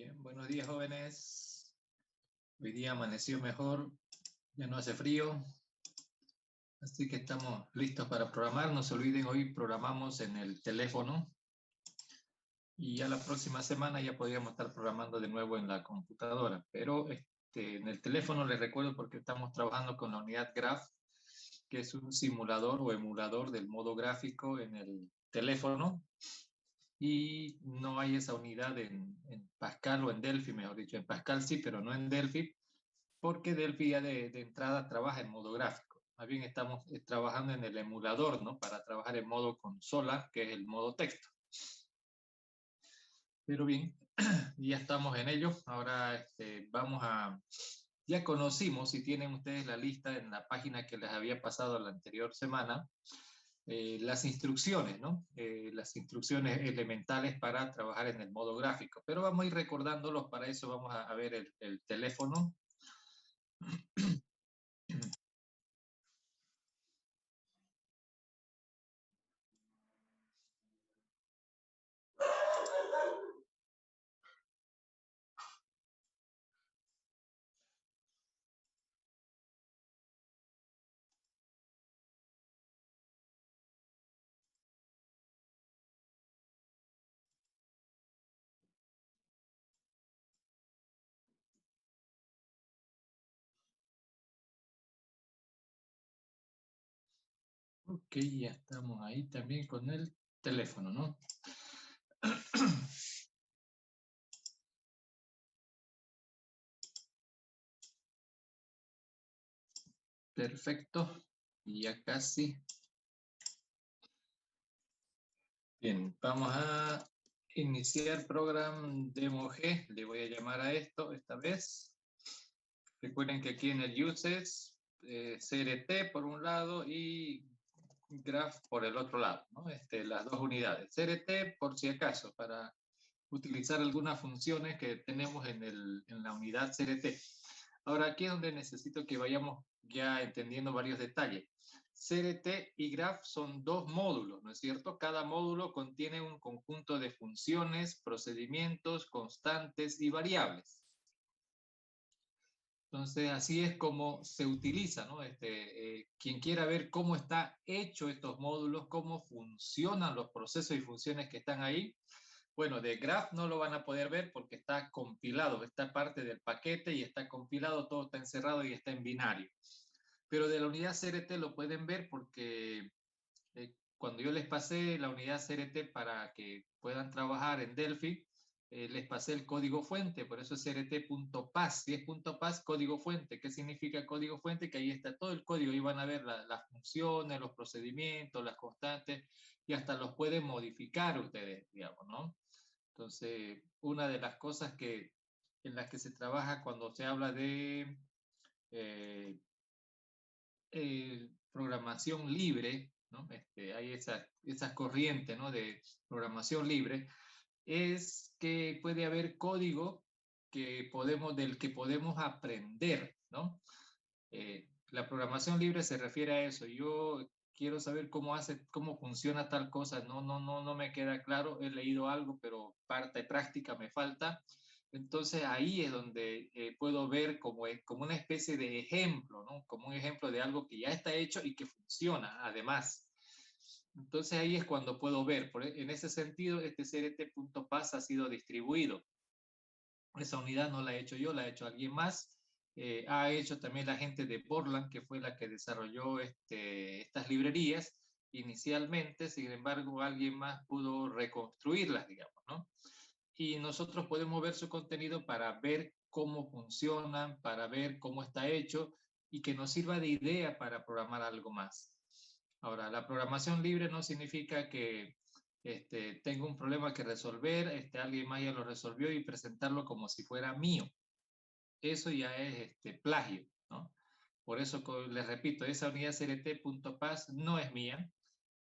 Bien, buenos días, jóvenes. Hoy día amaneció mejor, ya no hace frío, así que estamos listos para programar. No se olviden, hoy programamos en el teléfono y ya la próxima semana ya podríamos estar programando de nuevo en la computadora, pero en el teléfono les recuerdo porque estamos trabajando con la unidad Graph, que es un simulador o emulador del modo gráfico en el teléfono. Y no hay esa unidad en Pascal o en Delphi, mejor dicho. En Pascal sí, pero no en Delphi, porque Delphi ya de entrada trabaja en modo gráfico. Más bien estamos trabajando en el emulador, ¿no? Para trabajar en modo consola, que es el modo texto. Pero bien, ya estamos en ello. Ahora vamos a... Ya conocimos, si tienen ustedes la lista en la página que les había pasado la anterior semana, las instrucciones, ¿no? Las instrucciones elementales para trabajar en el modo gráfico. Pero vamos a ir recordándolos, para eso vamos a ver el teléfono. Ok, ya estamos ahí también con el teléfono, ¿no? Perfecto, y ya casi. Bien, vamos a iniciar Program Demo G. Le voy a llamar a esto esta vez. Recuerden que aquí en el Uses, CRT por un lado y Graph por el otro lado, ¿no? Las dos unidades. CRT por si acaso, para utilizar algunas funciones que tenemos en la unidad CRT. Ahora aquí es donde necesito que vayamos ya entendiendo varios detalles. CRT y Graph son dos módulos, ¿no es cierto? Cada módulo contiene un conjunto de funciones, procedimientos, constantes y variables. Entonces, así es como se utiliza, ¿no? Quien quiera ver cómo está hecho estos módulos, cómo funcionan los procesos y funciones que están ahí, bueno, de Graph no lo van a poder ver porque está compilado, está parte del paquete y está compilado, todo está encerrado y está en binario. Pero de la unidad CRT lo pueden ver porque cuando yo les pasé la unidad CRT para que puedan trabajar en Delphi, les pasé el código fuente, por eso es crt.pas. Si es .pas, código fuente. ¿Qué significa código fuente? Que ahí está todo el código, ahí van a ver las funciones, los procedimientos, las constantes, y hasta los pueden modificar ustedes, digamos, ¿no? Entonces, una de las cosas en las que se trabaja cuando se habla de eh, programación libre, ¿no? Hay esa corriente, ¿no? De programación libre, es que puede haber código del que podemos aprender, ¿no? La programación libre se refiere a eso. Yo quiero saber cómo funciona tal cosa. No me queda claro. He leído algo, pero parte práctica me falta. Entonces ahí es donde puedo ver como una especie de ejemplo, ¿no? Como un ejemplo de algo que ya está hecho y que funciona, además. Entonces ahí es cuando puedo ver. En ese sentido, este crt.pas ha sido distribuido. Esa unidad no la he hecho yo, la ha hecho alguien más. Ha hecho también la gente de Portland, que fue la que desarrolló estas librerías inicialmente. Sin embargo, alguien más pudo reconstruirlas, digamos, ¿no? Y nosotros podemos ver su contenido para ver cómo funcionan, para ver cómo está hecho y que nos sirva de idea para programar algo más. Ahora, la programación libre no significa que tengo un problema que resolver, alguien más ya lo resolvió y presentarlo como si fuera mío. Eso ya es plagio, ¿no? Por eso les repito, esa unidad crt.pas no es mía.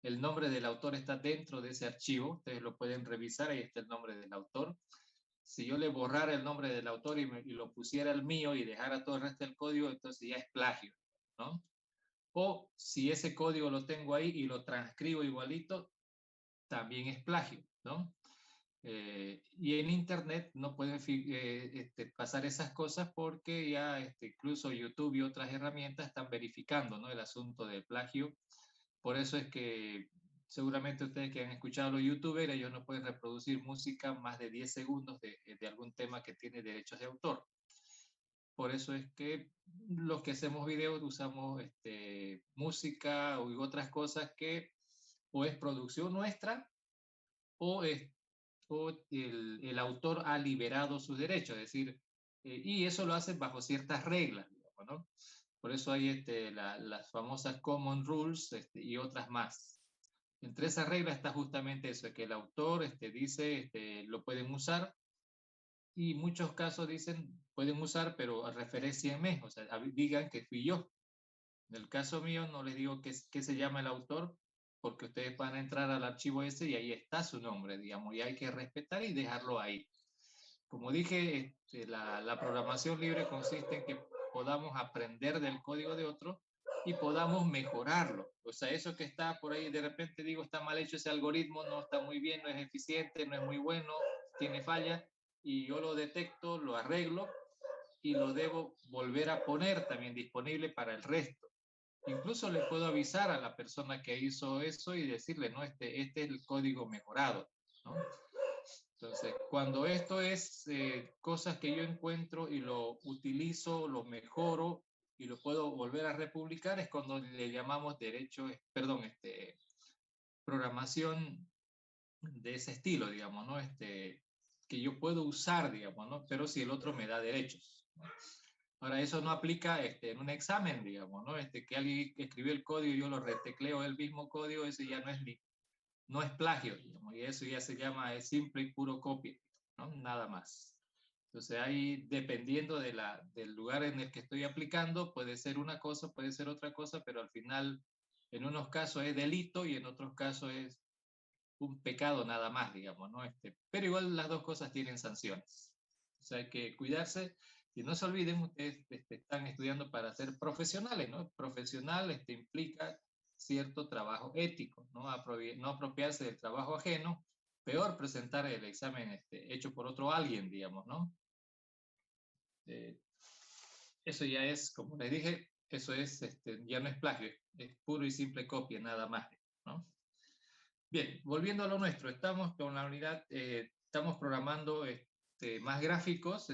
El nombre del autor está dentro de ese archivo. Ustedes lo pueden revisar, ahí está el nombre del autor. Si yo le borrara el nombre del autor y lo pusiera el mío y dejara todo el resto del código, entonces ya es plagio, ¿no? O si ese código lo tengo ahí y lo transcribo igualito, también es plagio, ¿no? Y en Internet no pueden pasar esas cosas porque ya incluso YouTube y otras herramientas están verificando, ¿no?, el asunto del plagio. Por eso es que seguramente ustedes que han escuchado a los youtubers, ellos no pueden reproducir música más de 10 segundos de algún tema que tiene derechos de autor. Por eso es que los que hacemos videos usamos música u otras cosas que o es producción nuestra o, el autor ha liberado sus derechos, es decir, y eso lo hacen bajo ciertas reglas, digamos, ¿no? Por eso hay las famosas common rules y otras más. Entre esas reglas está justamente eso, que el autor dice lo pueden usar, y muchos casos dicen pueden usar, pero referencienme, o sea, digan que fui yo. En el caso mío no les digo qué se llama el autor, porque ustedes van a entrar al archivo ese y ahí está su nombre, digamos, y hay que respetar y dejarlo ahí. Como dije, la programación libre consiste en que podamos aprender del código de otro y podamos mejorarlo. O sea, eso que está por ahí, de repente digo, está mal hecho ese algoritmo, no está muy bien, no es eficiente, no es muy bueno, tiene fallas, y yo lo detecto, lo arreglo y lo debo volver a poner también disponible para el resto. Incluso le puedo avisar a la persona que hizo eso y decirle, no, este es el código mejorado, ¿no? Entonces, cuando esto es cosas que yo encuentro y lo utilizo, lo mejoro y lo puedo volver a republicar, es cuando le llamamos derecho, perdón, programación de ese estilo, digamos, ¿no? Que yo puedo usar, digamos, ¿no? Pero si el otro me da derechos, ¿no? Ahora, eso no aplica en un examen, digamos, ¿no? Que alguien escribió el código y yo lo retecleo el mismo código, eso ya no es plagio, digamos, y eso ya se llama, es simple y puro copia, ¿no? Nada más. Entonces, ahí, dependiendo del lugar en el que estoy aplicando, puede ser una cosa, puede ser otra cosa, pero al final, en unos casos es delito y en otros casos es un pecado nada más, digamos, ¿no? Pero igual las dos cosas tienen sanciones. O sea, hay que cuidarse y no se olviden, ustedes están estudiando para ser profesionales, ¿no? Profesional implica cierto trabajo ético, ¿no? No apropiarse del trabajo ajeno, peor presentar el examen hecho por otro alguien, digamos, ¿no? Eh, Eso ya es, como les dije, eso es, ya no es plagio, es puro y simple copia, nada más, ¿no? Bien, volviendo a lo nuestro, estamos con la unidad, estamos programando más gráficos,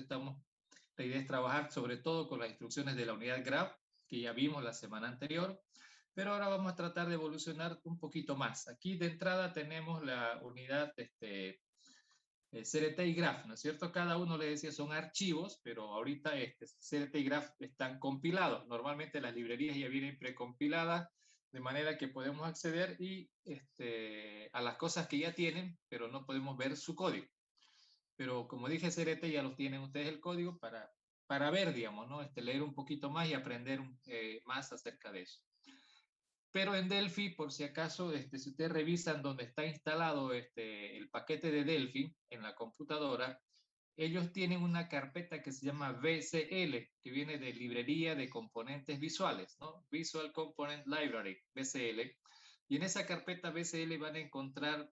la idea es trabajar sobre todo con las instrucciones de la unidad Graph, que ya vimos la semana anterior, pero ahora vamos a tratar de evolucionar un poquito más. Aquí de entrada tenemos la unidad CRT y Graph, ¿no es cierto? Cada uno, le decía, son archivos, pero ahorita CRT y Graph están compilados. Normalmente las librerías ya vienen precompiladas, de manera que podemos acceder a las cosas que ya tienen, pero no podemos ver su código. Pero como dije, CRT ya los tienen ustedes el código para ver, digamos, ¿no? Leer un poquito más y aprender más acerca de eso. Pero en Delphi, por si acaso, si ustedes revisan donde está instalado el paquete de Delphi en la computadora, ellos tienen una carpeta que se llama VCL, que viene de librería de componentes visuales, ¿no? Visual Component Library, VCL. Y en esa carpeta VCL van a encontrar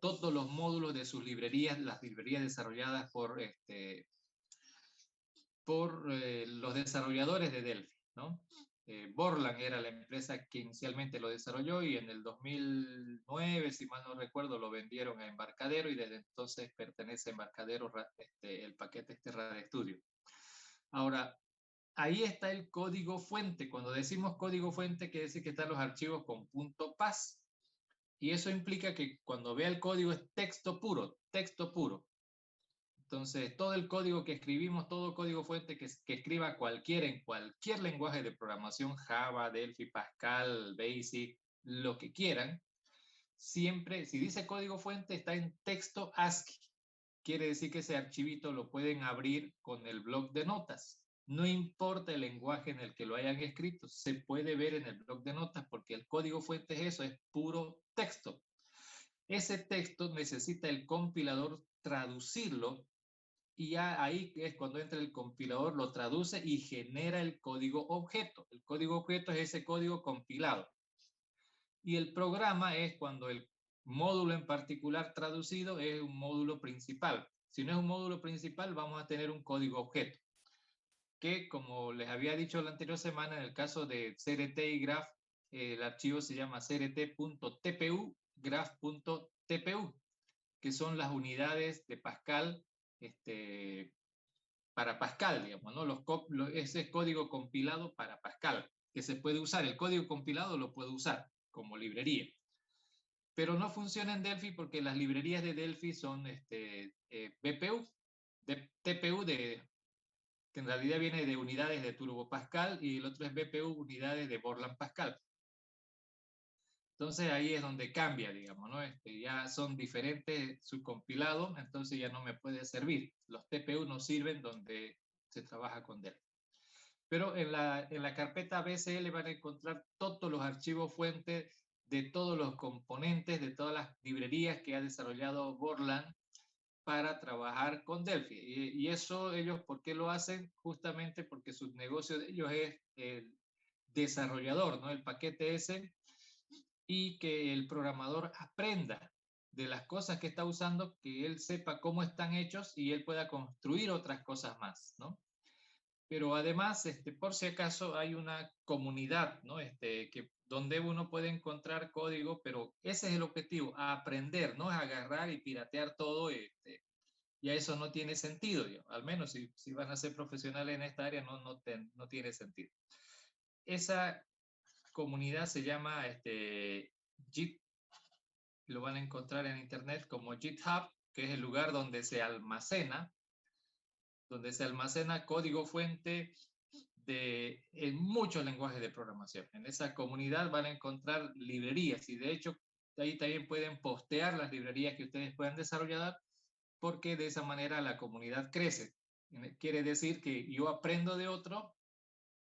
todos los módulos de sus librerías, las librerías desarrolladas por los desarrolladores de Delphi, ¿no? Borland era la empresa que inicialmente lo desarrolló y en el 2009, si mal no recuerdo, lo vendieron a Embarcadero y desde entonces pertenece a Embarcadero el paquete Radio Studio. Ahora, ahí está el código fuente. Cuando decimos código fuente, quiere decir que están los archivos con .pas. Y eso implica que cuando vea el código es texto puro, texto puro. Entonces, todo el código que escribimos, todo código fuente que escriba cualquiera en cualquier lenguaje de programación, Java, Delphi, Pascal, Basic, lo que quieran, siempre, si dice código fuente, está en texto ASCII. Quiere decir que ese archivito lo pueden abrir con el bloc de notas. No importa el lenguaje en el que lo hayan escrito, se puede ver en el bloc de notas porque el código fuente es eso, es puro texto. Ese texto necesita el compilador traducirlo y ya ahí es cuando entra el compilador, lo traduce y genera el código objeto. El código objeto es ese código compilado. Y el programa es cuando módulo en particular traducido es un módulo principal. Si no es un módulo principal, vamos a tener un código objeto, que como les había dicho la anterior semana, en el caso de CRT y graph, el archivo se llama crt.tpu, graph.tpu, que son las unidades de Pascal para Pascal, digamos, ¿no? Ese es código compilado para Pascal, que se puede usar. El código compilado lo puedo usar como librería. Pero no funciona en Delphi porque las librerías de Delphi son BPU, TPU, que en realidad viene de unidades de Turbo Pascal, y el otro es BPU, unidades de Borland Pascal. Entonces ahí es donde cambia, digamos, ¿no? Ya son diferentes subcompilados, entonces ya no me puede servir. Los TPU no sirven donde se trabaja con Delphi. Pero en la carpeta BCL van a encontrar todos los archivos fuentes de todos los componentes, de todas las librerías que ha desarrollado Borland para trabajar con Delphi. Y eso ellos, ¿por qué lo hacen? Justamente porque su negocio de ellos es el desarrollador, ¿no? El paquete ese, y que el programador aprenda de las cosas que está usando, que él sepa cómo están hechos y él pueda construir otras cosas más, ¿no? Pero además, por si acaso, hay una comunidad, ¿no? Donde uno puede encontrar código, pero ese es el objetivo, aprender, no es agarrar y piratear todo, y eso no tiene sentido, al menos si van a ser profesionales en esta área, no tiene sentido. Esa comunidad se llama Git, lo van a encontrar en internet como GitHub, que es el lugar donde se almacena código fuente en muchos lenguajes de programación. En esa comunidad van a encontrar librerías, y de hecho ahí también pueden postear las librerías que ustedes puedan desarrollar, porque de esa manera la comunidad crece. Quiere decir que yo aprendo de otro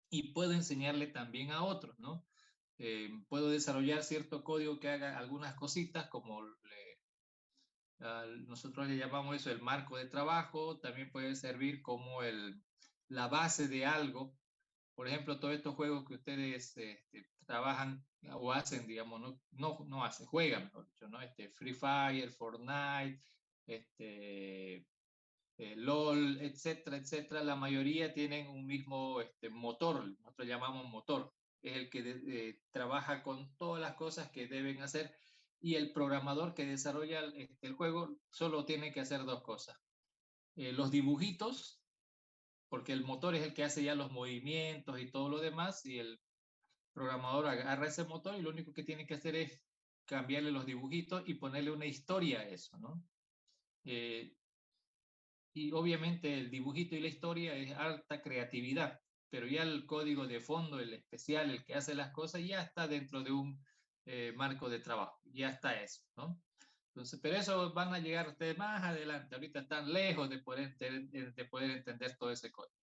y puedo enseñarle también a otros, ¿no? Puedo desarrollar cierto código que haga algunas cositas, como nosotros le llamamos eso el marco de trabajo. También puede servir como la base de algo. Por ejemplo, todos estos juegos que ustedes trabajan o hacen, digamos, no hacen, juegan, mejor dicho, ¿no? Free Fire, Fortnite, LOL, etcétera, etcétera. La mayoría tienen un mismo motor, nosotros llamamos motor, es el que trabaja con todas las cosas que deben hacer, y el programador que desarrolla el juego solo tiene que hacer dos cosas. Los dibujitos, porque el motor es el que hace ya los movimientos y todo lo demás, y el programador agarra ese motor y lo único que tiene que hacer es cambiarle los dibujitos y ponerle una historia a eso, ¿no? Y obviamente el dibujito y la historia es alta creatividad, pero ya el código de fondo, el especial, el que hace las cosas, ya está dentro de un marco de trabajo, ya está eso, ¿no? Entonces, pero eso van a llegar ustedes más adelante, ahorita están lejos de poder entender todo ese código,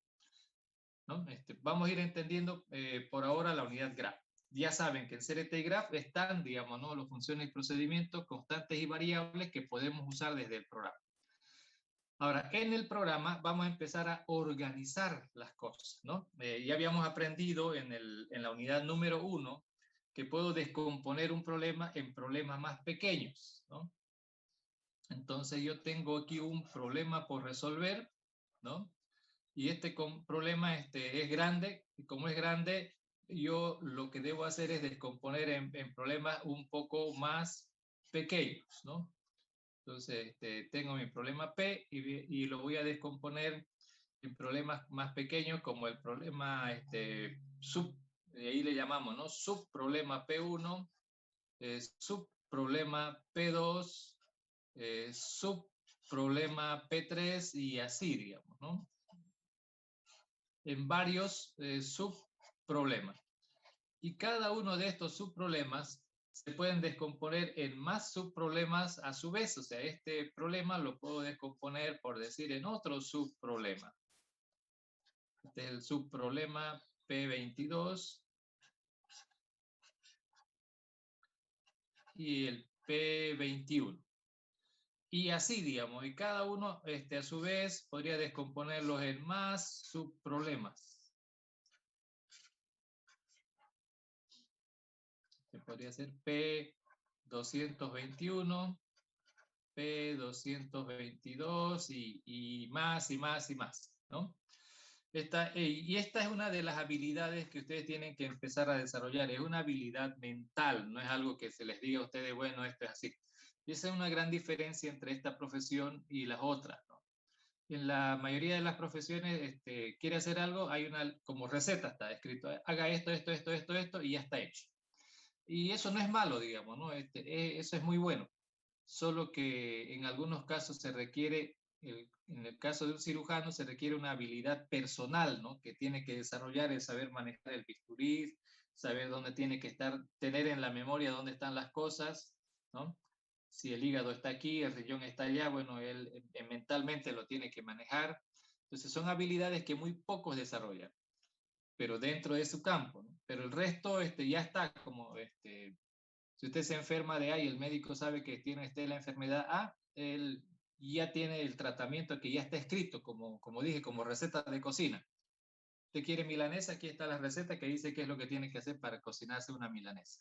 ¿no? Vamos a ir entendiendo por ahora la unidad graph. Ya saben que en CRT y graph están, digamos, ¿no?, las funciones y procedimientos constantes y variables que podemos usar desde el programa. Ahora, en el programa vamos a empezar a organizar las cosas, ¿no? Ya habíamos aprendido en la unidad número 1 que puedo descomponer un problema en problemas más pequeños, ¿no? Entonces yo tengo aquí un problema por resolver, ¿no? Y problema es grande, y como es grande, yo lo que debo hacer es descomponer en problemas un poco más pequeños, ¿no? Entonces, tengo mi problema P y lo voy a descomponer en problemas más pequeños, como el problema ahí le llamamos, ¿no? Subproblema P1, subproblema P2, subproblema P3, y así, digamos, ¿no? En varios subproblemas. Y cada uno de estos subproblemas se pueden descomponer en más subproblemas a su vez. O sea, este problema lo puedo descomponer, por decir, en otro subproblema. Este es el subproblema P22 y el P21. Y así, digamos, y cada uno a su vez podría descomponerlos en más subproblemas. Que podría ser P 221, P222 y más y más y más, ¿no? Esta es una de las habilidades que ustedes tienen que empezar a desarrollar. Es una habilidad mental, no es algo que se les diga a ustedes, bueno, esto es así. Y esa es una gran diferencia entre esta profesión y las otras, ¿no? En la mayoría de las profesiones, quiere hacer algo, hay una como receta, está escrito, haga esto, esto, esto, esto, esto, y ya está hecho. Y eso no es malo, digamos, ¿no? Eso es muy bueno, solo que en algunos casos se requiere, en el caso de un cirujano, se requiere una habilidad personal, ¿no? Que tiene que desarrollar el saber manejar el bisturí, saber dónde tiene que estar, tener en la memoria dónde están las cosas, ¿no? Si el hígado está aquí, el riñón está allá, bueno, él mentalmente lo tiene que manejar. Entonces son habilidades que muy pocos desarrollan, pero dentro de su campo, ¿no? Pero el resto ya está como, si usted se enferma de A y el médico sabe que tiene usted la enfermedad A, él ya tiene el tratamiento que ya está escrito, como dije, como receta de cocina. Usted quiere milanesa, aquí está la receta que dice qué es lo que tiene que hacer para cocinarse una milanesa.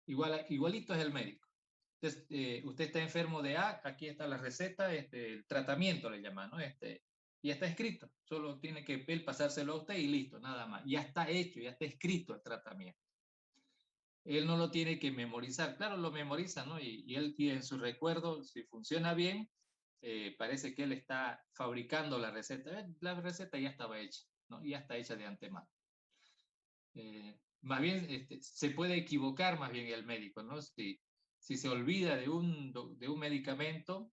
Igualito es el médico. Entonces, usted está enfermo de A, aquí está la receta, el tratamiento le llaman, ¿no? Ya está escrito, solo tiene que él pasárselo a usted y listo, nada más. Ya está hecho, ya está escrito el tratamiento. Él no lo tiene que memorizar, claro, lo memoriza, ¿no? Y él tiene en su recuerdo, si funciona bien, parece que él está fabricando la receta. La receta ya estaba hecha, ¿no? Ya está hecha de antemano. Más bien, se puede equivocar más bien el médico, ¿no? Si se olvida de un medicamento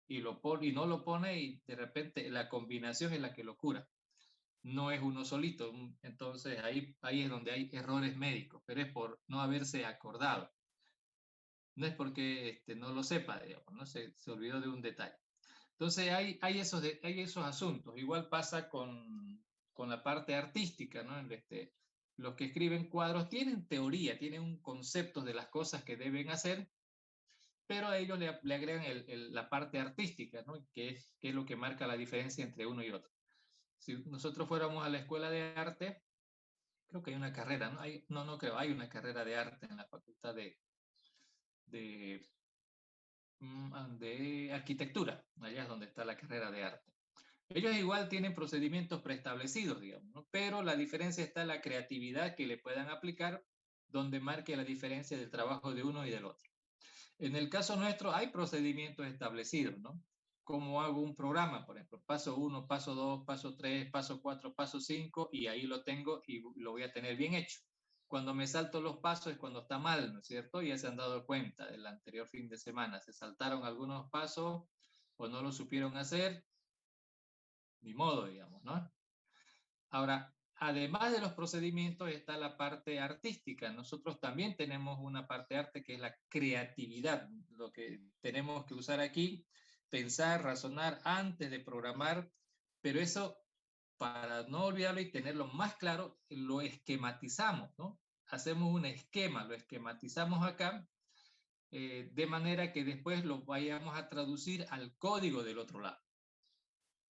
y no lo pone y de repente la combinación es la que lo cura. No es uno solito, entonces ahí es donde hay errores médicos, pero es por no haberse acordado. No es porque no lo sepa, digamos, ¿no? Se olvidó de un detalle. Entonces hay esos asuntos. Igual pasa con la parte artística, ¿no? Los que escriben cuadros tienen teoría, tienen un concepto de las cosas que deben hacer, pero a ellos le agregan la parte artística, ¿no? Que es lo que marca la diferencia entre uno y otro. Si nosotros fuéramos a la escuela de arte, creo que hay una carrera, ¿no? No creo, hay una carrera de arte en la facultad de, de arquitectura, allá es donde está la carrera de arte. Ellos igual tienen procedimientos preestablecidos, digamos, ¿no? Pero la diferencia está en la creatividad que le puedan aplicar, donde marque la diferencia del trabajo de uno y del otro. En el caso nuestro hay procedimientos establecidos, ¿no? Cómo hago un programa, por ejemplo, paso 1, paso 2, paso 3, paso 4, paso 5, y ahí lo tengo y lo voy a tener bien hecho. Cuando me salto los pasos es cuando está mal, ¿no es cierto? Ya se han dado cuenta del anterior fin de semana. Se saltaron algunos pasos o no lo supieron hacer, ni modo, digamos, ¿no? Ahora, además de los procedimientos está la parte artística. Nosotros también tenemos una parte de arte que es la creatividad, lo que tenemos que usar aquí, pensar, razonar antes de programar, pero eso, para no olvidarlo y tenerlo más claro, lo esquematizamos, ¿no? Hacemos un esquema, lo esquematizamos acá, de manera que después lo vayamos a traducir al código del otro lado.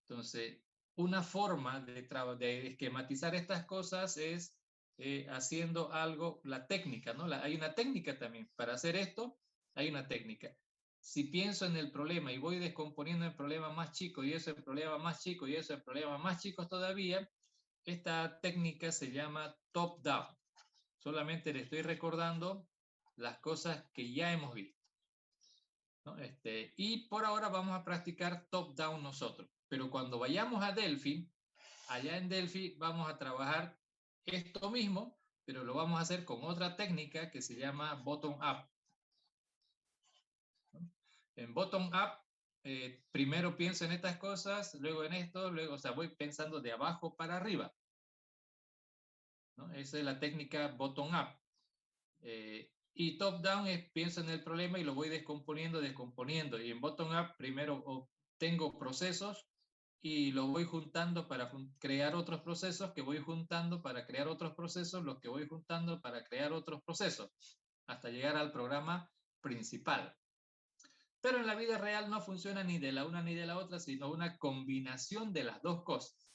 Entonces, una forma de esquematizar estas cosas es haciendo algo, la técnica, ¿no? Hay una técnica también. Para hacer esto, hay una técnica. Si pienso en el problema y voy descomponiendo el problema más chico y eso el problema más chico y eso el problema más chico todavía, esta técnica se llama top-down. Solamente le estoy recordando las cosas que ya hemos visto, ¿no? Y por ahora vamos a practicar top-down nosotros. Pero cuando vayamos a Delphi, allá en Delphi vamos a trabajar esto mismo, pero lo vamos a hacer con otra técnica que se llama bottom-up. ¿No? En bottom-up, primero pienso en estas cosas, luego en esto, luego, o sea, voy pensando de abajo para arriba, ¿no? Esa es la técnica bottom-up. Y top-down es pienso en el problema y lo voy descomponiendo. Y en bottom-up primero obtengo procesos y los voy juntando para crear otros procesos que voy juntando para crear otros procesos, los que voy juntando para crear otros procesos, hasta llegar al programa principal. Pero en la vida real no funciona ni de la una ni de la otra, sino una combinación de las dos cosas.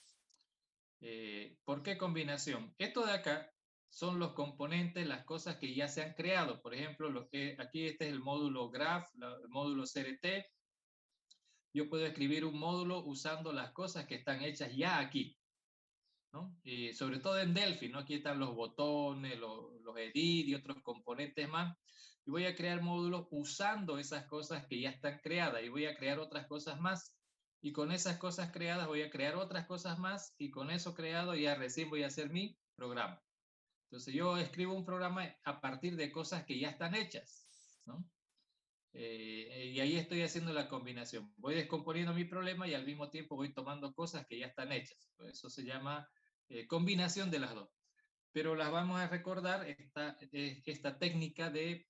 ¿Por qué combinación? Esto de acá son los componentes, las cosas que ya se han creado. Por ejemplo, lo que aquí este es el módulo Graph, el módulo CRT. Yo puedo escribir un módulo usando las cosas que están hechas ya aquí, ¿no? Y sobre todo en Delphi, ¿no? Aquí están los botones, los edit y otros componentes más. Y voy a crear módulos usando esas cosas que ya están creadas y voy a crear otras cosas más. Y con esas cosas creadas voy a crear otras cosas más y con eso creado ya recién voy a hacer mi programa. Entonces yo escribo un programa a partir de cosas que ya están hechas, ¿no? Y ahí estoy haciendo la combinación. Voy descomponiendo mi problema y al mismo tiempo voy tomando cosas que ya están hechas. Eso se llama combinación de las dos. Pero las vamos a recordar esta técnica de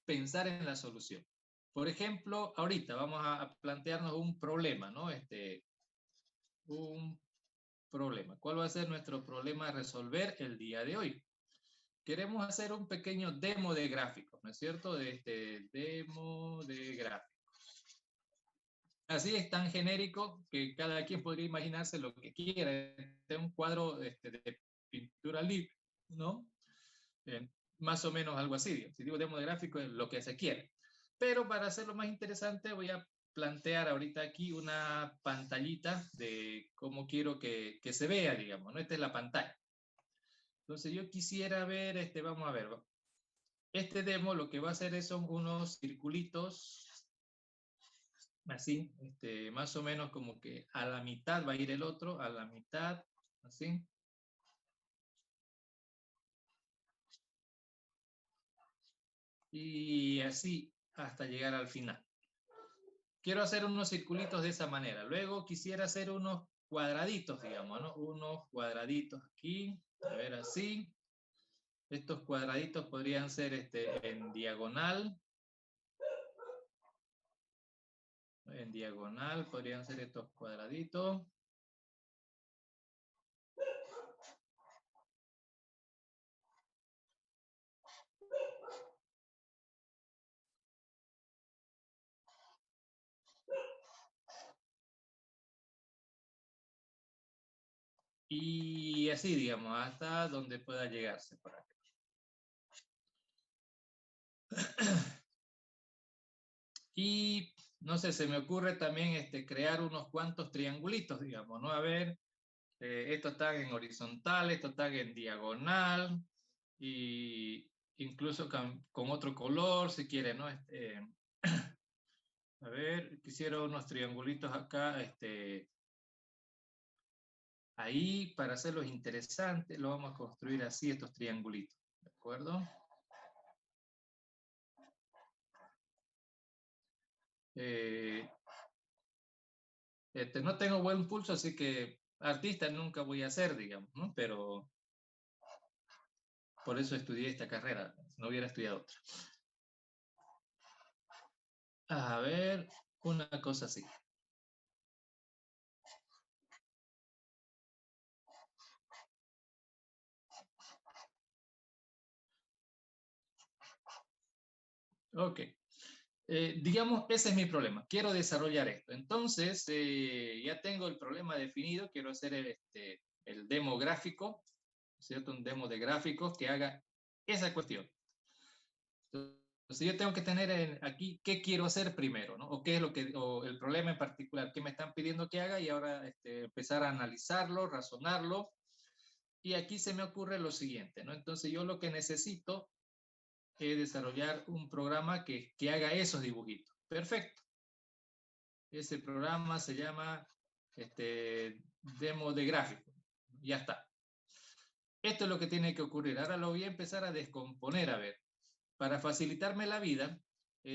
pensar en la solución. Por ejemplo, ahorita vamos a plantearnos un problema, ¿no? Un problema. ¿Cuál va a ser nuestro problema a resolver el día de hoy? Queremos hacer un pequeño demo de gráficos, ¿no es cierto? De este demo de gráficos. Así es tan genérico que cada quien podría imaginarse lo que quiera. Este es un cuadro de pintura libre, ¿no? Más o menos algo así. Si digo demo de gráfico es lo que se quiere. Pero para hacerlo más interesante voy a plantear ahorita aquí una pantallita de cómo quiero que se vea, digamos, ¿no? Esta es la pantalla. Entonces yo quisiera ver, vamos a ver, este demo lo que va a hacer son unos circulitos, así, más o menos como que a la mitad va a ir el otro, a la mitad, así. Y así hasta llegar al final. Quiero hacer unos circulitos de esa manera. Luego quisiera hacer unos cuadraditos, digamos, ¿no? Unos cuadraditos aquí, a ver, así. Estos cuadraditos podrían ser en diagonal. En diagonal podrían ser estos cuadraditos. Y así, digamos, hasta donde pueda llegarse por acá. Y no sé, se me ocurre también crear unos cuantos triangulitos, digamos, ¿no? A ver, estos están en horizontal, estos están en diagonal, y incluso con otro color, si quieren, ¿no? A ver, quisiera unos triangulitos acá, ahí, para hacerlos interesantes, lo vamos a construir así, estos triangulitos, ¿de acuerdo? No tengo buen pulso, así que artista nunca voy a ser, digamos, ¿no? Pero por eso estudié esta carrera, no hubiera estudiado otra. A ver, una cosa así. Ok. Digamos, ese es mi problema. Quiero desarrollar esto. Entonces, ya tengo el problema definido. Quiero hacer el demo gráfico, ¿cierto? Un demo de gráficos que haga esa cuestión. Entonces, yo tengo que tener aquí qué quiero hacer primero, ¿no? O qué es o el problema en particular, qué me están pidiendo que haga y ahora empezar a analizarlo, razonarlo. Y aquí se me ocurre lo siguiente, ¿no? Entonces, yo lo que necesito es desarrollar un programa que haga esos dibujitos. Perfecto. Ese programa se llama demo de gráfico. Ya está. Esto es lo que tiene que ocurrir. Ahora lo voy a empezar a descomponer, a ver. Para facilitarme la vida,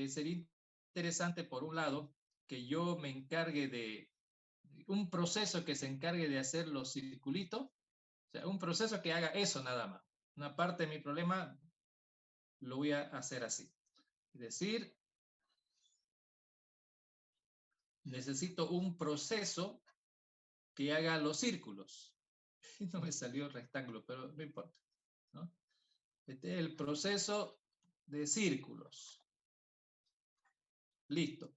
sería interesante, por un lado, que yo me encargue de un proceso que se encargue de hacer los circulitos, o sea, un proceso que haga eso nada más. Una parte de mi problema lo voy a hacer así. Es decir, necesito un proceso que haga los círculos. No me salió el rectángulo, pero no importa, ¿no? Este es el proceso de círculos. Listo.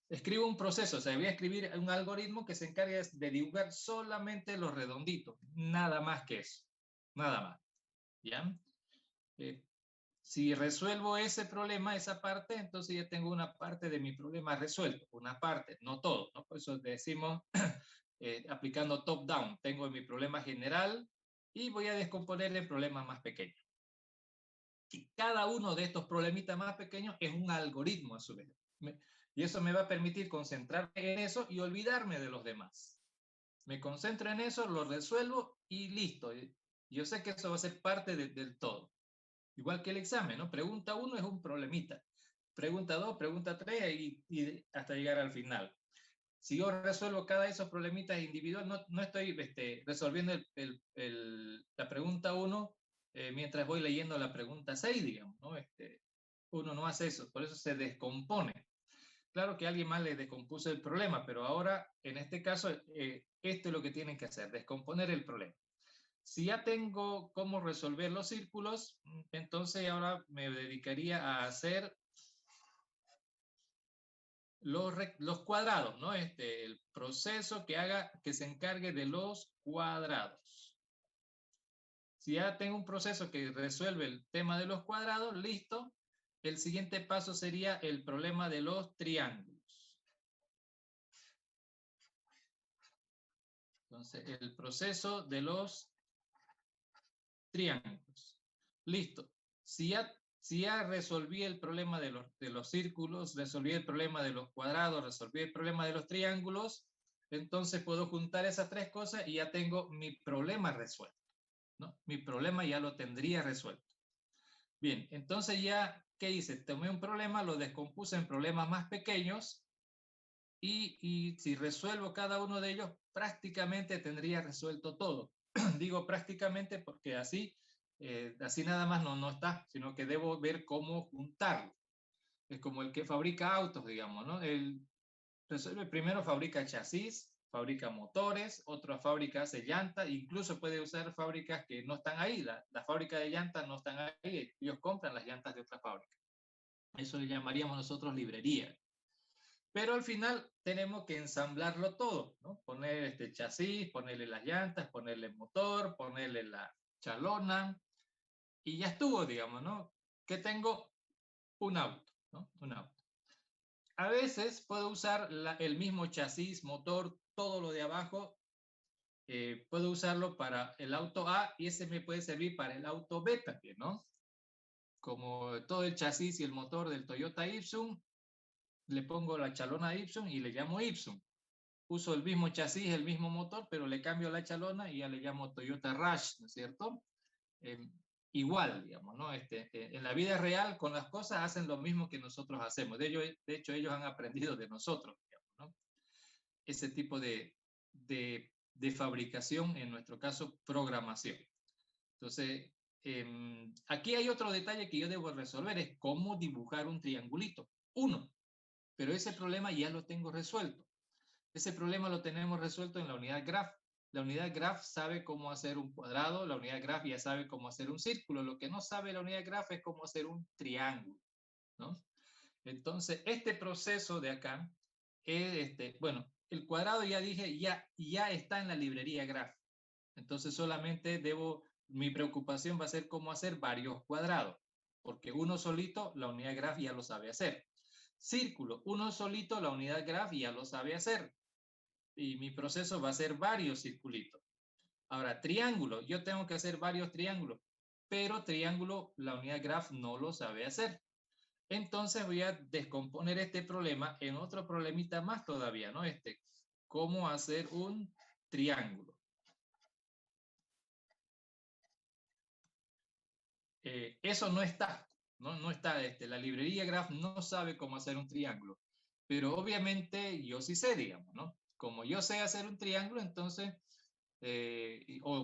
Escribo un proceso, o sea, voy a escribir un algoritmo que se encargue de dibujar solamente los redonditos, nada más que eso, nada más. ¿ya? Si resuelvo ese problema, esa parte, entonces ya tengo una parte de mi problema resuelto, una parte, no todo, ¿no? Por eso decimos, aplicando top-down, tengo mi problema general y voy a descomponerle en problemas más pequeños. Y cada uno de estos problemitas más pequeños es un algoritmo a su vez. Y eso me va a permitir concentrarme en eso y olvidarme de los demás. Me concentro en eso, lo resuelvo y listo. Yo sé que eso va a ser parte del todo. Igual que el examen, ¿no? Pregunta 1 es un problemita. Pregunta 2, pregunta 3 y hasta llegar al final. Si yo resuelvo cada de esos problemitas individual, no estoy resolviendo la pregunta 1 mientras voy leyendo la pregunta 6, digamos, ¿no? Uno no hace eso, por eso se descompone. Claro que alguien más le descompuso el problema, pero ahora, en este caso, esto es lo que tienen que hacer, descomponer el problema. Si ya tengo cómo resolver los círculos, entonces ahora me dedicaría a hacer los cuadrados, ¿no? El proceso que se encargue de los cuadrados. Si ya tengo un proceso que resuelve el tema de los cuadrados, listo. El siguiente paso sería el problema de los triángulos. Entonces, el proceso de los triángulos. Listo. Si ya resolví el problema de los círculos, resolví el problema de los cuadrados, resolví el problema de los triángulos, entonces puedo juntar esas tres cosas y ya tengo mi problema resuelto, ¿no? Mi problema ya lo tendría resuelto. Bien, entonces ya, ¿qué hice? Tomé un problema, lo descompuse en problemas más pequeños y si resuelvo cada uno de ellos, prácticamente tendría resuelto todo. Digo prácticamente porque así nada más no está, sino que debo ver cómo juntarlo. Es como el que fabrica autos, digamos, ¿no? Primero fabrica chasis, fabrica motores, otra fábrica hace llantas, incluso puede usar fábricas que no están ahí, la fábrica de llantas no están ahí, ellos compran las llantas de otra fábrica. Eso le llamaríamos nosotros librería. Pero al final tenemos que ensamblarlo todo, ¿no? Poner este chasis, ponerle las llantas, ponerle el motor, ponerle la chalona, y ya estuvo, digamos, ¿no? Que tengo un auto, ¿no? Un auto. A veces puedo usar el mismo chasis, motor, todo lo de abajo, puedo usarlo para el auto A y ese me puede servir para el auto B también, ¿no? Como todo el chasis y el motor del Toyota Ipsum, le pongo la chalona Ipsum y le llamo Ipsum. Uso el mismo chasis, el mismo motor, pero le cambio la chalona y ya le llamo Toyota Rush, ¿no es cierto? Igual, digamos, ¿no? En la vida real, con las cosas hacen lo mismo que nosotros hacemos. De hecho, ellos han aprendido de nosotros, digamos, ¿no? Ese tipo de fabricación, en nuestro caso, programación. Entonces, aquí hay otro detalle que yo debo resolver, es cómo dibujar un triangulito. Uno, pero ese problema ya lo tengo resuelto. Ese problema lo tenemos resuelto en la unidad graph. La unidad graph sabe cómo hacer un cuadrado, la unidad graph ya sabe cómo hacer un círculo. Lo que no sabe la unidad graph es cómo hacer un triángulo, ¿no? Entonces, este proceso de acá, bueno, el cuadrado ya dije, ya está en la librería graph. Entonces, solamente mi preocupación va a ser cómo hacer varios cuadrados, porque uno solito, la unidad graph ya lo sabe hacer. Círculo, uno solito, la unidad graph ya lo sabe hacer. Y mi proceso va a ser varios circulitos. Ahora, triángulo, yo tengo que hacer varios triángulos, pero triángulo, la unidad graph no lo sabe hacer. Entonces voy a descomponer este problema en otro problemita más todavía, ¿no? ¿Cómo hacer un triángulo? Eso no está, no está, la librería graph no sabe cómo hacer un triángulo, pero obviamente yo sí sé, digamos, ¿no? Como yo sé hacer un triángulo, entonces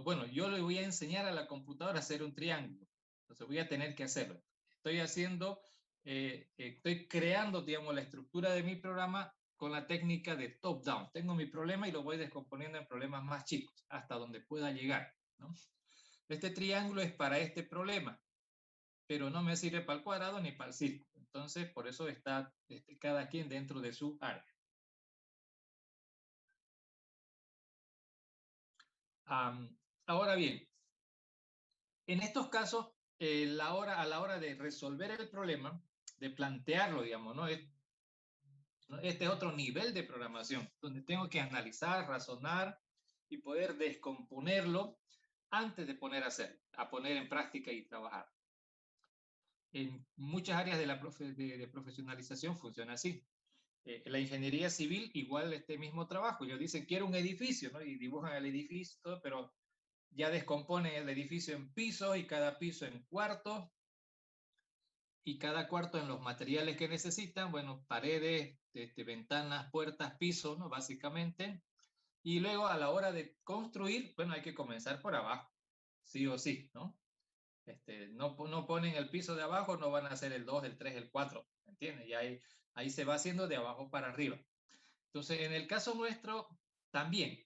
bueno, yo le voy a enseñar a la computadora a hacer un triángulo. Entonces voy a tener que hacerlo. Estoy creando, digamos, la estructura de mi programa con la técnica de top-down. Tengo mi problema y lo voy descomponiendo en problemas más chicos, hasta donde pueda llegar, ¿no? Este triángulo es para este problema, pero no me sirve para el cuadrado ni para el círculo. Entonces, por eso está cada quien dentro de su área. Ahora bien, En estos casos, a la hora de resolver el problema, de plantearlo, digamos, ¿no? Este es otro nivel de programación, donde tengo que analizar, razonar y poder descomponerlo antes de a poner en práctica y trabajar. En muchas áreas de profesionalización funciona así. La ingeniería civil, igual este mismo trabajo. Ellos dicen, quiero un edificio, ¿no? Y dibujan el edificio, todo, pero ya descomponen el edificio en pisos y cada piso en cuartos y cada cuarto en los materiales que necesitan, bueno, paredes, ventanas, puertas, pisos, ¿no? Básicamente. Y luego a la hora de construir, bueno, hay que comenzar por abajo, sí o sí, ¿no? No ponen el piso de abajo, no van a hacer el 2, el 3, el 4, ¿entiendes? Y ahí se va haciendo de abajo para arriba. Entonces, en el caso nuestro, también,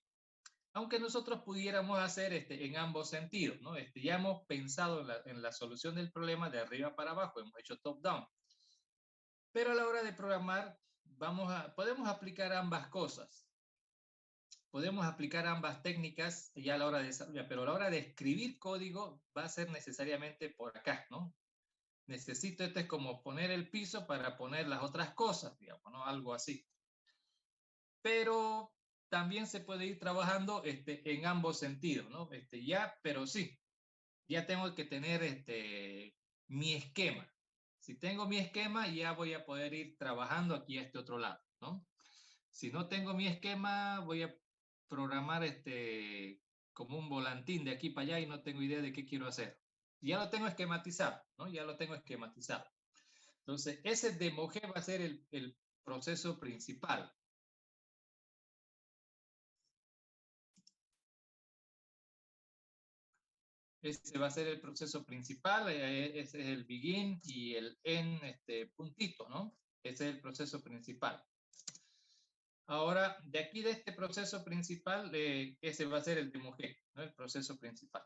aunque nosotros pudiéramos hacer en ambos sentidos, ¿no? Ya hemos pensado en la solución del problema de arriba para abajo, hemos hecho top-down. Pero a la hora de programar, podemos aplicar ambas cosas. Podemos aplicar ambas técnicas ya a la hora de desarrollar, pero a la hora de escribir código va a ser necesariamente por acá, ¿no? Necesito, es como poner el piso para poner las otras cosas, digamos, ¿no? Algo así. Pero también se puede ir trabajando en ambos sentidos, ¿no? Pero sí, ya tengo que tener mi esquema. Si tengo mi esquema, ya voy a poder ir trabajando aquí a este otro lado, ¿no? Si no tengo mi esquema, voy a programar como un volantín de aquí para allá y no tengo idea de qué quiero hacer. Ya lo tengo esquematizado, ¿no? Ya lo tengo esquematizado. Entonces, ese demoje va a ser el proceso principal. Ese va a ser el proceso principal, ese es el begin y el end puntito, ¿no? Ese es el proceso principal. Ahora, de aquí de este proceso principal, ese va a ser el demoje, ¿no? El proceso principal.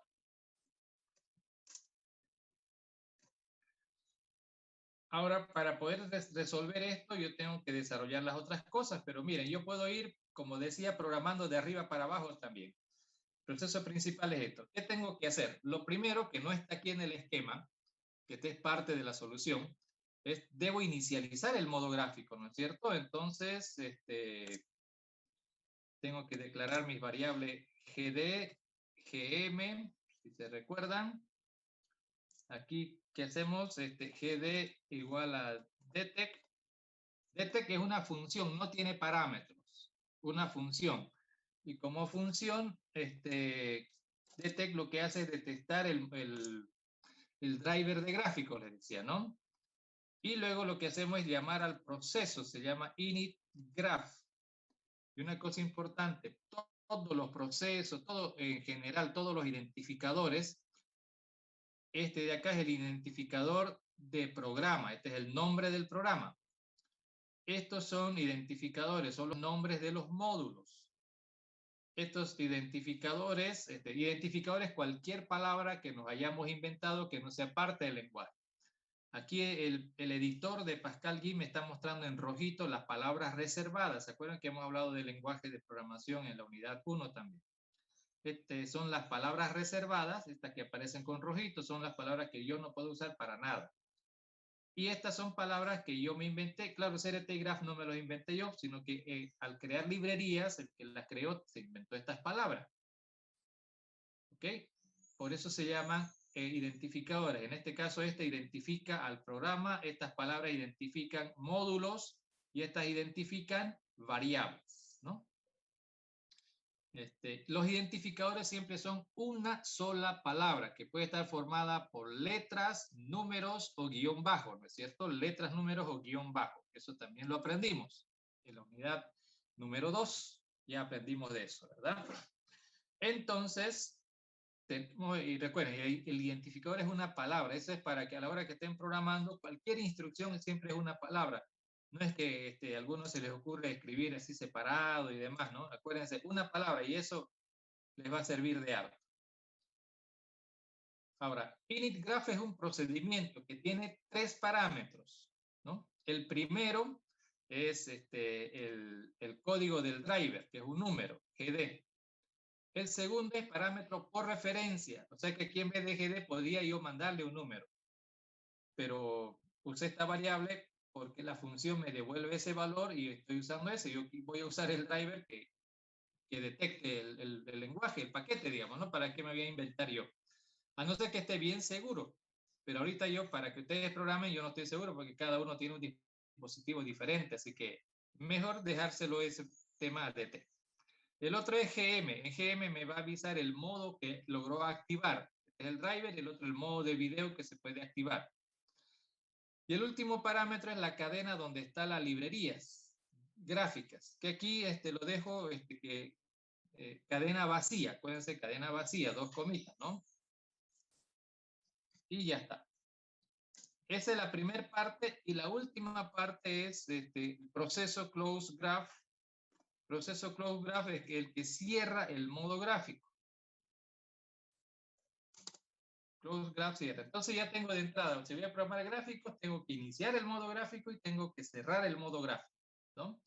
Ahora, para poder resolver esto, yo tengo que desarrollar las otras cosas, pero miren, yo puedo ir, como decía, programando de arriba para abajo también. El proceso principal es esto. ¿Qué tengo que hacer? Lo primero, que no está aquí en el esquema, que este es parte de la solución, es debo inicializar el modo gráfico, ¿no es cierto? Entonces, tengo que declarar mis variables gd, gm, si se recuerdan. Aquí, ¿qué hacemos? Gd igual a detect. Detect es una función, no tiene parámetros. Una función. Y como función, detect lo que hace es detectar el driver de gráfico, les decía, ¿no? Y luego lo que hacemos es llamar al proceso, se llama init graph. Y una cosa importante, todos los procesos, todo en general, todos los identificadores, este de acá es el identificador de programa, este es el nombre del programa. Estos son identificadores, son los nombres de los módulos. Estos identificadores, cualquier palabra que nos hayamos inventado que no sea parte del lenguaje. Aquí el editor de Pascal Guy me está mostrando en rojito las palabras reservadas. ¿Se acuerdan que hemos hablado del lenguaje de programación en la unidad 1 también? Son las palabras reservadas, estas que aparecen con rojito, son las palabras que yo no puedo usar para nada. Y estas son palabras que yo me inventé. Claro, CRT-Graph no me los inventé yo, sino que al crear librerías, el que las creó se inventó estas palabras. ¿Ok? Por eso se llaman identificadores. En este caso, identifica al programa, estas palabras identifican módulos y estas identifican variables, ¿no? Los identificadores siempre son una sola palabra que puede estar formada por letras, números o guión bajo, ¿no es cierto? Letras, números o guión bajo. Eso también lo aprendimos en la unidad número 2. Ya aprendimos de eso, ¿verdad? Entonces, y recuerden, el identificador es una palabra. Eso es para que a la hora que estén programando, cualquier instrucción siempre es una palabra. No es que a algunos se les ocurre escribir así separado y demás, ¿no? Acuérdense, una palabra y eso les va a servir de algo. Ahora, init graph es un procedimiento que tiene 3 parámetros, ¿no? El primero es el código del driver, que es un número, GD. El segundo es parámetro por referencia. O sea que aquí en vez de GD podría yo mandarle un número. Pero usé esta variable porque la función me devuelve ese valor y estoy usando ese. Yo voy a usar el driver que detecte el lenguaje, el paquete, digamos, ¿no? ¿Para qué me voy a inventar yo? A no ser que esté bien seguro. Pero ahorita yo, para que ustedes programen, yo no estoy seguro porque cada uno tiene un dispositivo diferente. Así que mejor dejárselo ese tema de T. El otro es GM. En GM me va a avisar el modo que logró activar. Este es el driver y el otro el modo de video que se puede activar. Y el último parámetro es la cadena donde están las librerías gráficas, que aquí lo dejo cadena vacía, acuérdense, cadena vacía, 2 comitas, ¿no? Y ya está. Esa es la primera parte y la última parte es proceso close graph. Proceso close graph es el que cierra el modo gráfico. Close graph cierra. Entonces ya tengo de entrada, si voy a programar gráficos, tengo que iniciar el modo gráfico y tengo que cerrar el modo gráfico, ¿no?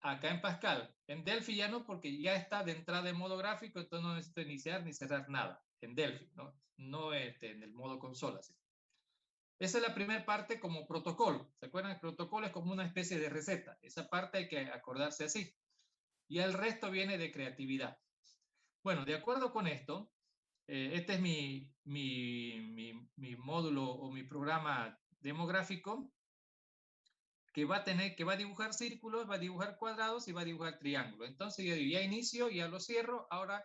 Acá en Pascal. En Delphi ya no, porque ya está de entrada en modo gráfico, entonces no necesito iniciar ni cerrar nada en Delphi, ¿no? No en el modo consola. ¿Sí? Esa es la primera parte como protocolo. ¿Se acuerdan? El protocolo es como una especie de receta. Esa parte hay que acordarse así. Y el resto viene de creatividad. Bueno, de acuerdo con esto, este es mi módulo o mi programa demográfico que va a dibujar círculos, va a dibujar cuadrados y va a dibujar triángulos. Entonces yo ya inicio, ya lo cierro. Ahora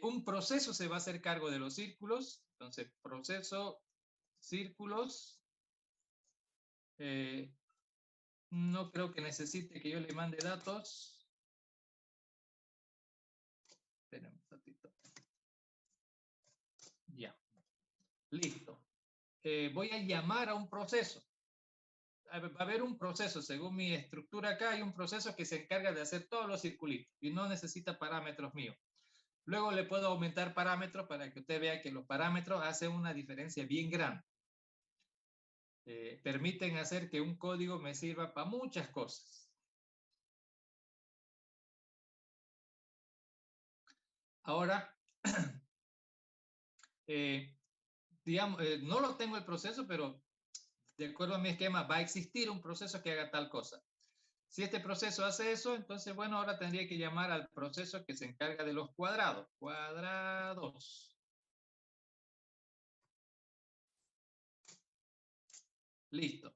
un proceso se va a hacer cargo de los círculos. Entonces proceso, círculos. No creo que necesite que yo le mande datos. Esperen un ratito. Ya. Listo. Voy a llamar a un proceso. Va a haber un proceso, según mi estructura acá, hay un proceso que se encarga de hacer todos los circulitos y no necesita parámetros míos. Luego le puedo aumentar parámetros para que usted vea que los parámetros hacen una diferencia bien grande. Permiten hacer que un código me sirva para muchas cosas. Ahora, digamos, no lo tengo el proceso, pero de acuerdo a mi esquema va a existir un proceso que haga tal cosa. Si este proceso hace eso, entonces, bueno, ahora tendría que llamar al proceso que se encarga de los cuadrados. Cuadrados. Listo.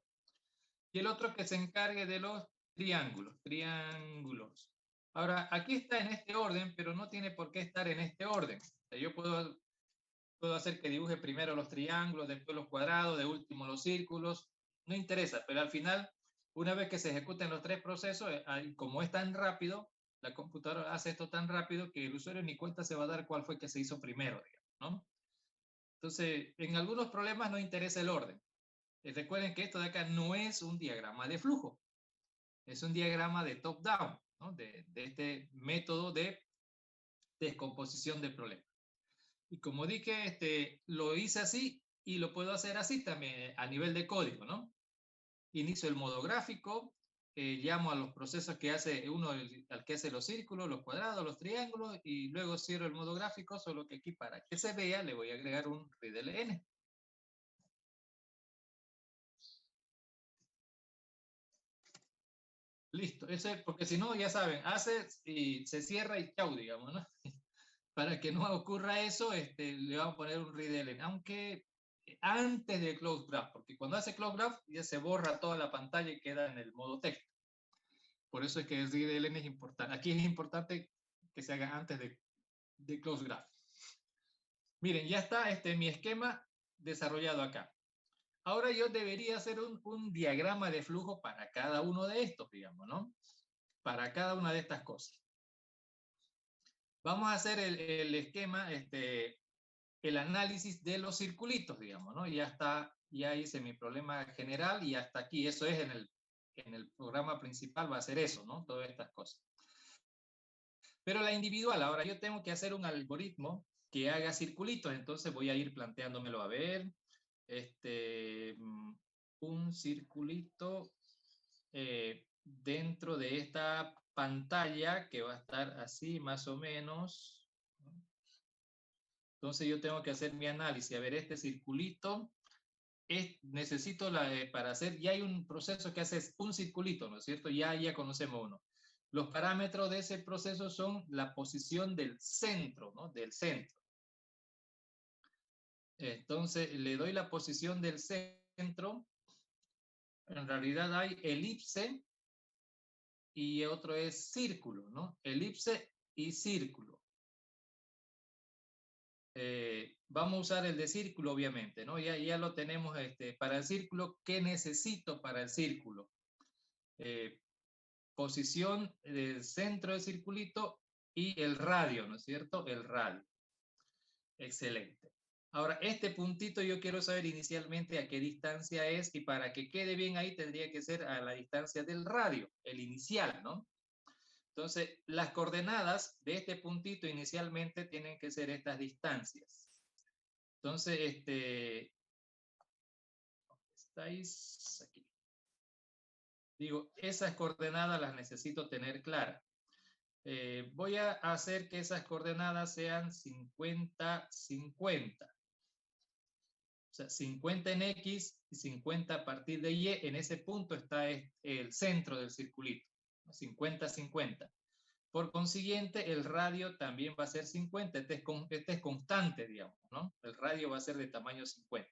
Y el otro que se encargue de los triángulos. Triángulos. Ahora, aquí está en este orden, pero no tiene por qué estar en este orden. O sea, yo puedo hacer que dibuje primero los triángulos, después los cuadrados, de último los círculos. No interesa, pero al final, una vez que se ejecuten los tres procesos, como es tan rápido, la computadora hace esto tan rápido que el usuario ni cuenta se va a dar cuál fue que se hizo primero, digamos, ¿no? Entonces, en algunos problemas no interesa el orden. Recuerden que esto de acá no es un diagrama de flujo, es un diagrama de top-down, ¿no? de este método de descomposición de problemas. Y como dije, lo hice así y lo puedo hacer así también a nivel de código, ¿no? Inicio el modo gráfico, llamo a los procesos que hace uno, al que hace los círculos, los cuadrados, los triángulos, y luego cierro el modo gráfico, solo que aquí para que se vea le voy a agregar un readln. Listo, porque si no, ya saben, hace y se cierra y chau, digamos, ¿no? Para que no ocurra eso, le vamos a poner un readln, aunque antes de close graph, porque cuando hace close graph ya se borra toda la pantalla y queda en el modo texto. Por eso es que el readln es importante. Aquí es importante que se haga antes de close graph. Miren, ya está mi esquema desarrollado acá. Ahora yo debería hacer un diagrama de flujo para cada uno de estos, digamos, ¿no? Para cada una de estas cosas. Vamos a hacer el esquema, el análisis de los circulitos, digamos, ¿no? Ya está, ya hice mi problema general y hasta aquí, eso es en el programa principal va a ser eso, ¿no? Todas estas cosas. Pero la individual, ahora yo tengo que hacer un algoritmo que haga circulitos, entonces voy a ir planteándomelo a ver, un circulito dentro de esta pantalla que va a estar así más o menos. Entonces yo tengo que hacer mi análisis. A ver, este circulito, necesito para hacer, ya hay un proceso que hace un circulito, ¿no es cierto? Ya conocemos uno. Los parámetros de ese proceso son la posición del centro, ¿no? Del centro. Entonces le doy la posición del centro. En realidad hay elipse y otro es círculo, ¿no? Elipse y círculo. Vamos a usar el de círculo, obviamente, ¿no? Ya lo tenemos para el círculo. ¿Qué necesito para el círculo? Posición del centro del circulito y el radio, ¿no es cierto? El radio. Excelente. Ahora, este puntito yo quiero saber inicialmente a qué distancia es, y para que quede bien ahí tendría que ser a la distancia del radio, el inicial, ¿no? Entonces, las coordenadas de este puntito inicialmente tienen que ser estas distancias. Entonces, estáis aquí. Digo, esas coordenadas las necesito tener claras. Voy a hacer que esas coordenadas sean 50-50. O sea, 50 en X y 50 a partir de Y. En ese punto está el centro del circulito. 50-50. Por consiguiente, el radio también va a ser 50. Este es constante, digamos, ¿no? El radio va a ser de tamaño 50.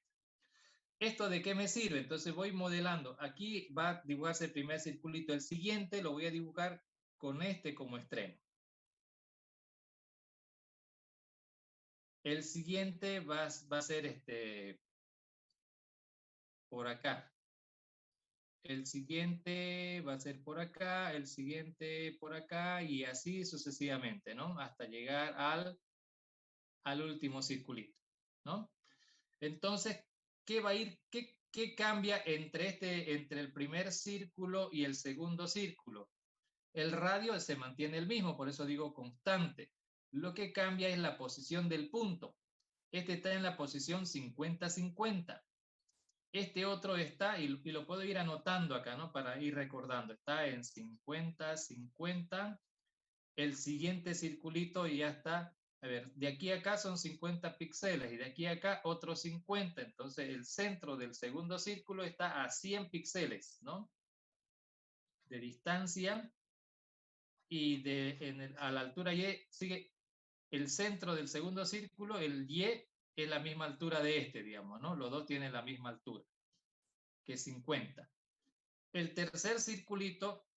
¿Esto de qué me sirve? Entonces voy modelando. Aquí va a dibujarse el primer circulito. El siguiente lo voy a dibujar con este como extremo. El siguiente va a ser por acá. El siguiente va a ser por acá, el siguiente por acá, y así sucesivamente, ¿no? Hasta llegar al último circulito, ¿no? Entonces, ¿qué va a ir, qué cambia entre el primer círculo y el segundo círculo? El radio se mantiene el mismo, por eso digo constante. Lo que cambia es la posición del punto. Este está en la posición 50-50. Este otro está, y lo puedo ir anotando acá, ¿no? Para ir recordando. Está en 50-50. El siguiente circulito ya está. A ver, de aquí a acá son 50 píxeles y de aquí a acá otros 50. Entonces el centro del segundo círculo está a 100 píxeles, ¿no? De distancia, y a la altura Y sigue el centro del segundo círculo, el Y es la misma altura de este, digamos, ¿no? Los dos tienen la misma altura, que es 50. El tercer circulito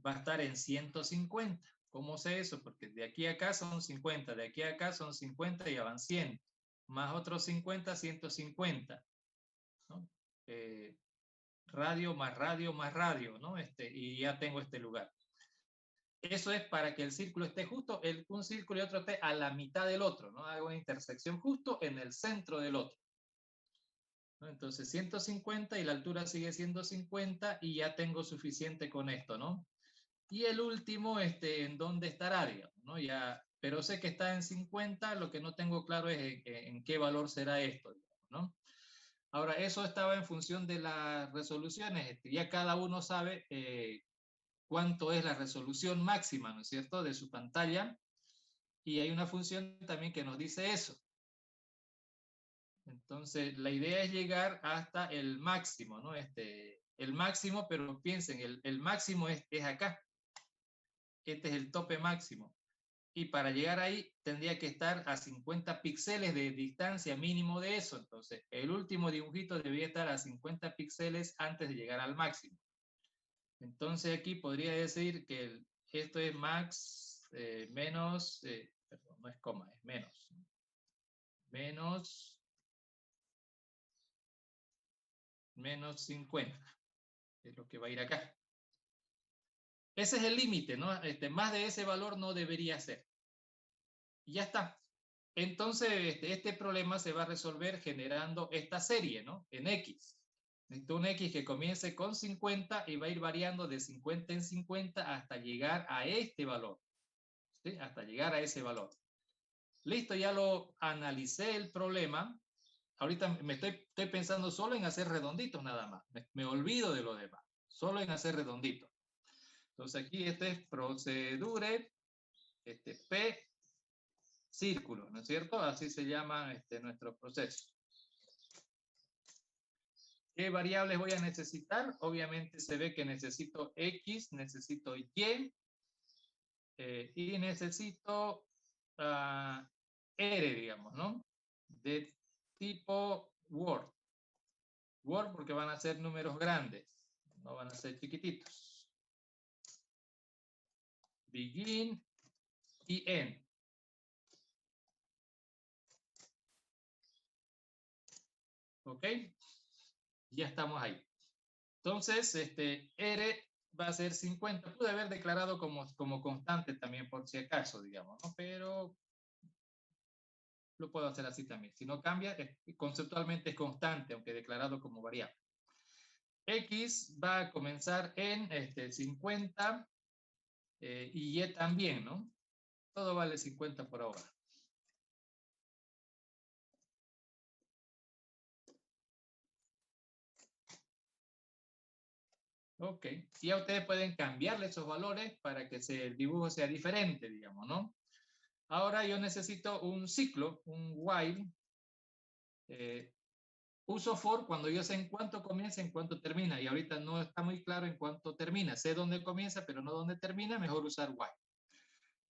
va a estar en 150. ¿Cómo sé eso? Porque de aquí a acá son 50, de aquí a acá son 50 y ya van 100, más otros 50, 150, ¿no? Radio más radio más radio, ¿no? Y ya tengo este lugar. Eso es para que el círculo esté justo, un círculo y otro esté a la mitad del otro, ¿no? Hago una intersección justo en el centro del otro, ¿no? Entonces 150 y la altura sigue siendo 50 y ya tengo suficiente con esto, ¿no? Y el último, ¿en dónde estará, digamos, ¿no? Ya, pero sé que está en 50, lo que no tengo claro es en qué valor será esto, digamos, ¿no? Ahora, eso estaba en función de las resoluciones. Ya cada uno sabe cuánto es la resolución máxima, ¿no es cierto?, de su pantalla. Y hay una función también que nos dice eso. Entonces, la idea es llegar hasta el máximo, ¿no? El máximo, pero piensen, el máximo es acá. Este es el tope máximo. Y para llegar ahí tendría que estar a 50 píxeles de distancia mínimo de eso. Entonces, el último dibujito debería estar a 50 píxeles antes de llegar al máximo. Entonces, aquí podría decir que esto es max menos, perdón, no es coma, es menos. Menos 50. Es lo que va a ir acá. Ese es el límite, ¿no? Más de ese valor no debería ser. Y ya está. Entonces, este problema se va a resolver generando esta serie, ¿no? En X. Necesito un X que comience con 50 y va a ir variando de 50 en 50 hasta llegar a este valor. ¿Sí? Hasta llegar a ese valor. Listo, ya lo analicé el problema. Ahorita estoy pensando solo en hacer redonditos nada más. Me olvido de lo demás. Solo en hacer redonditos. Entonces aquí este es procedure, P círculos, ¿no es cierto? Así se llama nuestro proceso. ¿Qué variables voy a necesitar? Obviamente se ve que necesito X, necesito Y, y necesito R, digamos, ¿no? De tipo Word. Word porque van a ser números grandes, no van a ser chiquititos. Begin y end. ¿Ok? Ya estamos ahí. Entonces, R va a ser 50. Pude haber declarado como constante también por si acaso, digamos, ¿no? Pero lo puedo hacer así también. Si no cambia, conceptualmente es constante, aunque declarado como variable. X va a comenzar en 50 y Y también, ¿no? Todo vale 50 por ahora. Ok, y ya ustedes pueden cambiarle esos valores para que el dibujo sea diferente, digamos, ¿no? Ahora yo necesito un ciclo, un while. Uso for cuando yo sé en cuánto comienza, en cuánto termina, y ahorita no está muy claro en cuánto termina. Sé dónde comienza, pero no dónde termina, mejor usar while.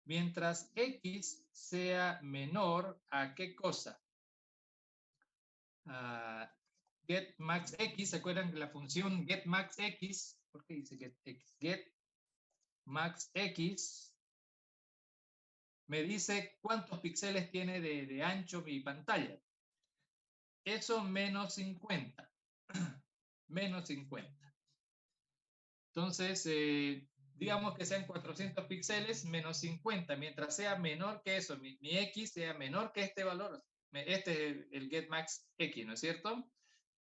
Mientras X sea menor a ¿qué cosa? Get max X, ¿se acuerdan de la función get max X? ¿Por qué dice get X? Get max X me dice cuántos píxeles tiene de ancho mi pantalla. Eso menos 50. Menos 50. Entonces, digamos que sean 400 píxeles menos 50. Mientras sea menor que eso, mi X sea menor que este valor. Este es el get max X, ¿no es cierto?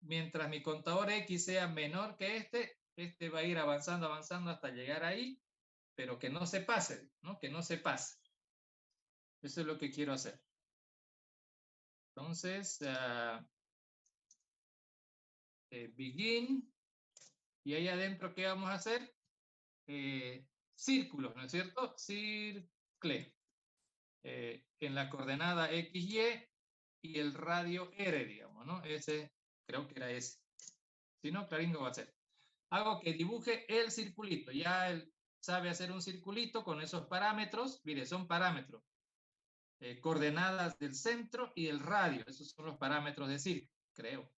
Mientras mi contador X sea menor que este va a ir avanzando, avanzando hasta llegar ahí, pero que no se pase, ¿no? Que no se pase. Eso es lo que quiero hacer. Entonces, begin, y ahí adentro, ¿qué vamos a hacer? Círculos, ¿no es cierto? Circle. En la coordenada XY y el radio R, digamos, ¿no? Ese, creo que era ese. Si no, Claringo va a hacer. Hago que dibuje el circulito. Ya él sabe hacer un circulito con esos parámetros. Mire, son parámetros. Coordenadas del centro y el radio. Esos son los parámetros de círculo, creo.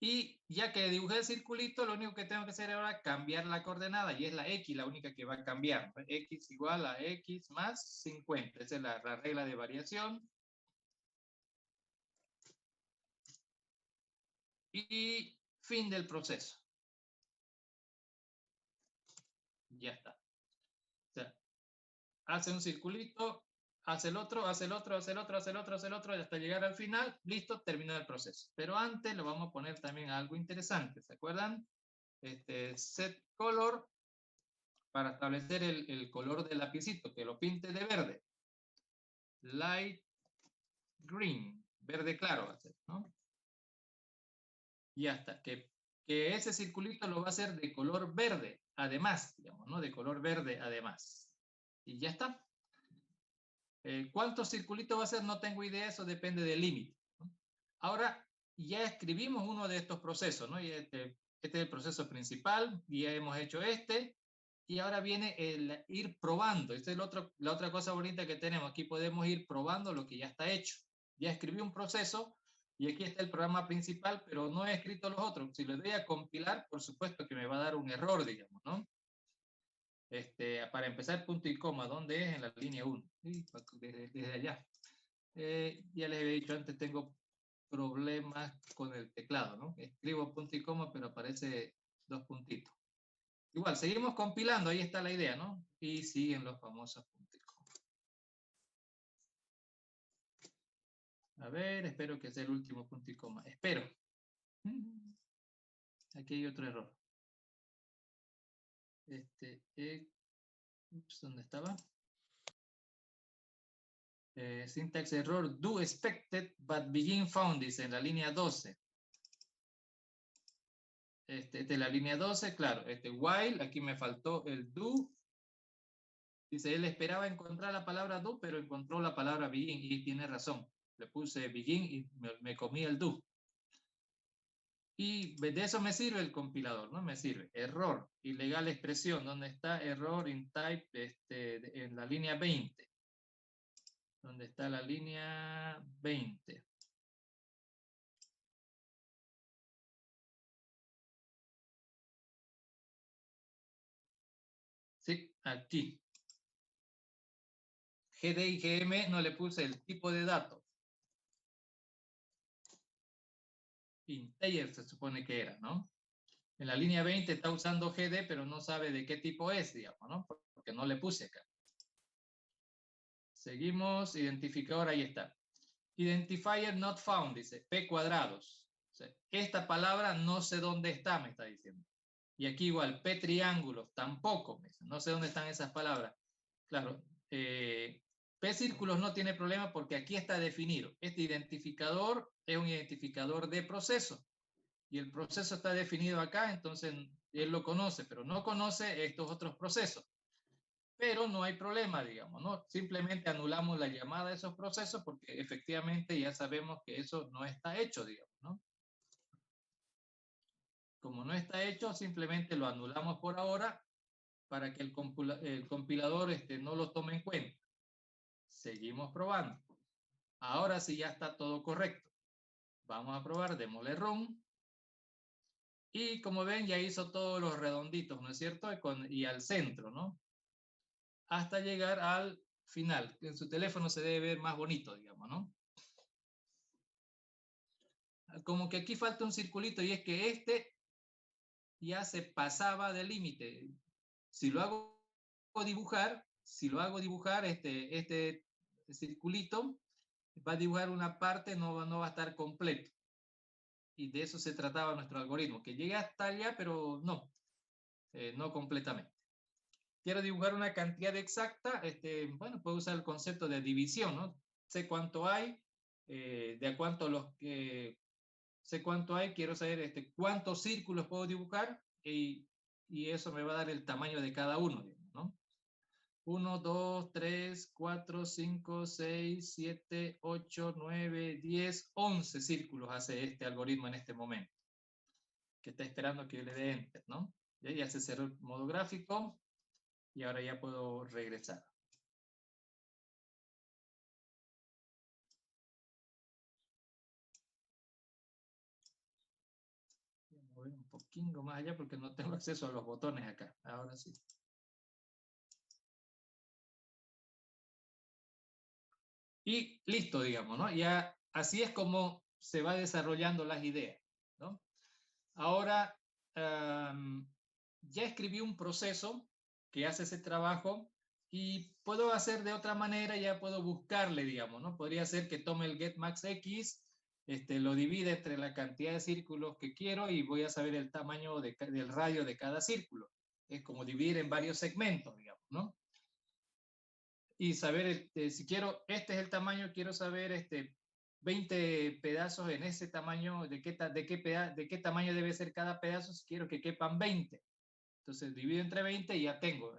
Y ya que dibujé el circulito, lo único que tengo que hacer ahora es cambiar la coordenada, y es la X la única que va a cambiar. X igual a X más 50. Esa es la regla de variación. Y fin del proceso. Ya está. O sea, hace un circulito, hace el otro, hace el otro, hace el otro, hace el otro, hace el otro, y hasta llegar al final, listo, terminó el proceso. Pero antes lo vamos a poner también algo interesante, ¿se acuerdan? Set color, para establecer el color del lapicito, que lo pinte de verde. Light green, verde claro va a ser, ¿no? Y hasta que ese circulito lo va a hacer de color verde, además, digamos, ¿no? De color verde, además. Y ya está. ¿Cuántos circulitos va a ser? No tengo idea, eso depende del límite, ¿no? Ahora, ya escribimos uno de estos procesos, ¿no? Y este es el proceso principal, y ya hemos hecho y ahora viene el ir probando. Esta es la otra cosa bonita que tenemos. Aquí podemos ir probando lo que ya está hecho. Ya escribí un proceso, y aquí está el programa principal, pero no he escrito los otros. Si los doy a compilar, por supuesto que me va a dar un error, digamos, ¿no? Para empezar, punto y coma, ¿dónde es? En la línea 1, ¿sí? Desde allá. Ya les había dicho antes, tengo problemas con el teclado, ¿no? Escribo punto y coma, pero aparece dos puntitos. Igual, seguimos compilando, ahí está la idea, ¿no? Y siguen los famosos puntos y coma. A ver, espero que sea el último punto y coma. Espero. Aquí hay otro error. ¿Dónde estaba? Syntax error, do expected, but begin found, dice en la línea 12. De la línea 12, claro, while, aquí me faltó el do, Dice, él esperaba encontrar la palabra do, pero encontró la palabra begin y tiene razón. Le puse begin y me comí el do. Y de eso me sirve el compilador, ¿no? Me sirve. Error, ilegal expresión. ¿Dónde está error in type? En la línea 20. ¿Dónde está la línea 20? Sí, aquí. GD y GM no le puse el tipo de dato. Integer se supone que era, ¿no? En la línea 20 está usando GD, pero no sabe de qué tipo es, digamos, ¿no? Porque no le puse acá. Seguimos, identificador, ahí está. Identifier not found, dice, P cuadrados. O sea, esta palabra no sé dónde está, me está diciendo. Y aquí igual, P triángulos, tampoco, me dice, no sé dónde están esas palabras. Claro, P círculos no tiene problema porque aquí está definido. Este identificador es un identificador de proceso. Y el proceso está definido acá, entonces él lo conoce, pero no conoce estos otros procesos. Pero no hay problema, digamos, ¿no? Simplemente anulamos la llamada de esos procesos porque efectivamente ya sabemos que eso no está hecho, digamos, ¿no? Como no está hecho, simplemente lo anulamos por ahora para que el compilador no lo tome en cuenta. Seguimos probando. Ahora sí ya está todo correcto. Vamos a probar, démosle run. Y como ven, ya hizo todos los redonditos, ¿no es cierto? Y al centro, ¿no? Hasta llegar al final. En su teléfono se debe ver más bonito, digamos, ¿no? Como que aquí falta un circulito y es que este ya se pasaba del límite. Si lo hago dibujar, este circulito va a dibujar una parte, no va a estar completo. Y de eso se trataba nuestro algoritmo, que llegue hasta allá, pero no completamente. Quiero dibujar una cantidad exacta, bueno, puedo usar el concepto de división, ¿no? Sé cuánto hay, de a cuánto los que sé cuánto hay, quiero saber cuántos círculos puedo dibujar y eso me va a dar el tamaño de cada uno, ¿no? 1, 2, 3, 4, 5, 6, 7, 8, 9, 10, 11 círculos hace este algoritmo en este momento, que está esperando que yo le dé Enter, ¿no? Ya se cerró el modo gráfico y ahora ya puedo regresar. Voy a mover un poquito más allá porque no tengo acceso a los botones acá. Ahora sí. Y listo, digamos, ¿no? Ya así es como se va desarrollando las ideas, ¿no? Ahora, ya escribí un proceso que hace ese trabajo y puedo hacer de otra manera, ya puedo buscarle, digamos, ¿no? Podría ser que tome el getMaxX, lo divide entre la cantidad de círculos que quiero y voy a saber el tamaño del radio de cada círculo. Es como dividir en varios segmentos, digamos, ¿no? Y saber, si quiero, este es el tamaño, quiero saber 20 pedazos en ese tamaño, de qué tamaño debe ser cada pedazo, si quiero que quepan 20. Entonces divido entre 20 y ya tengo,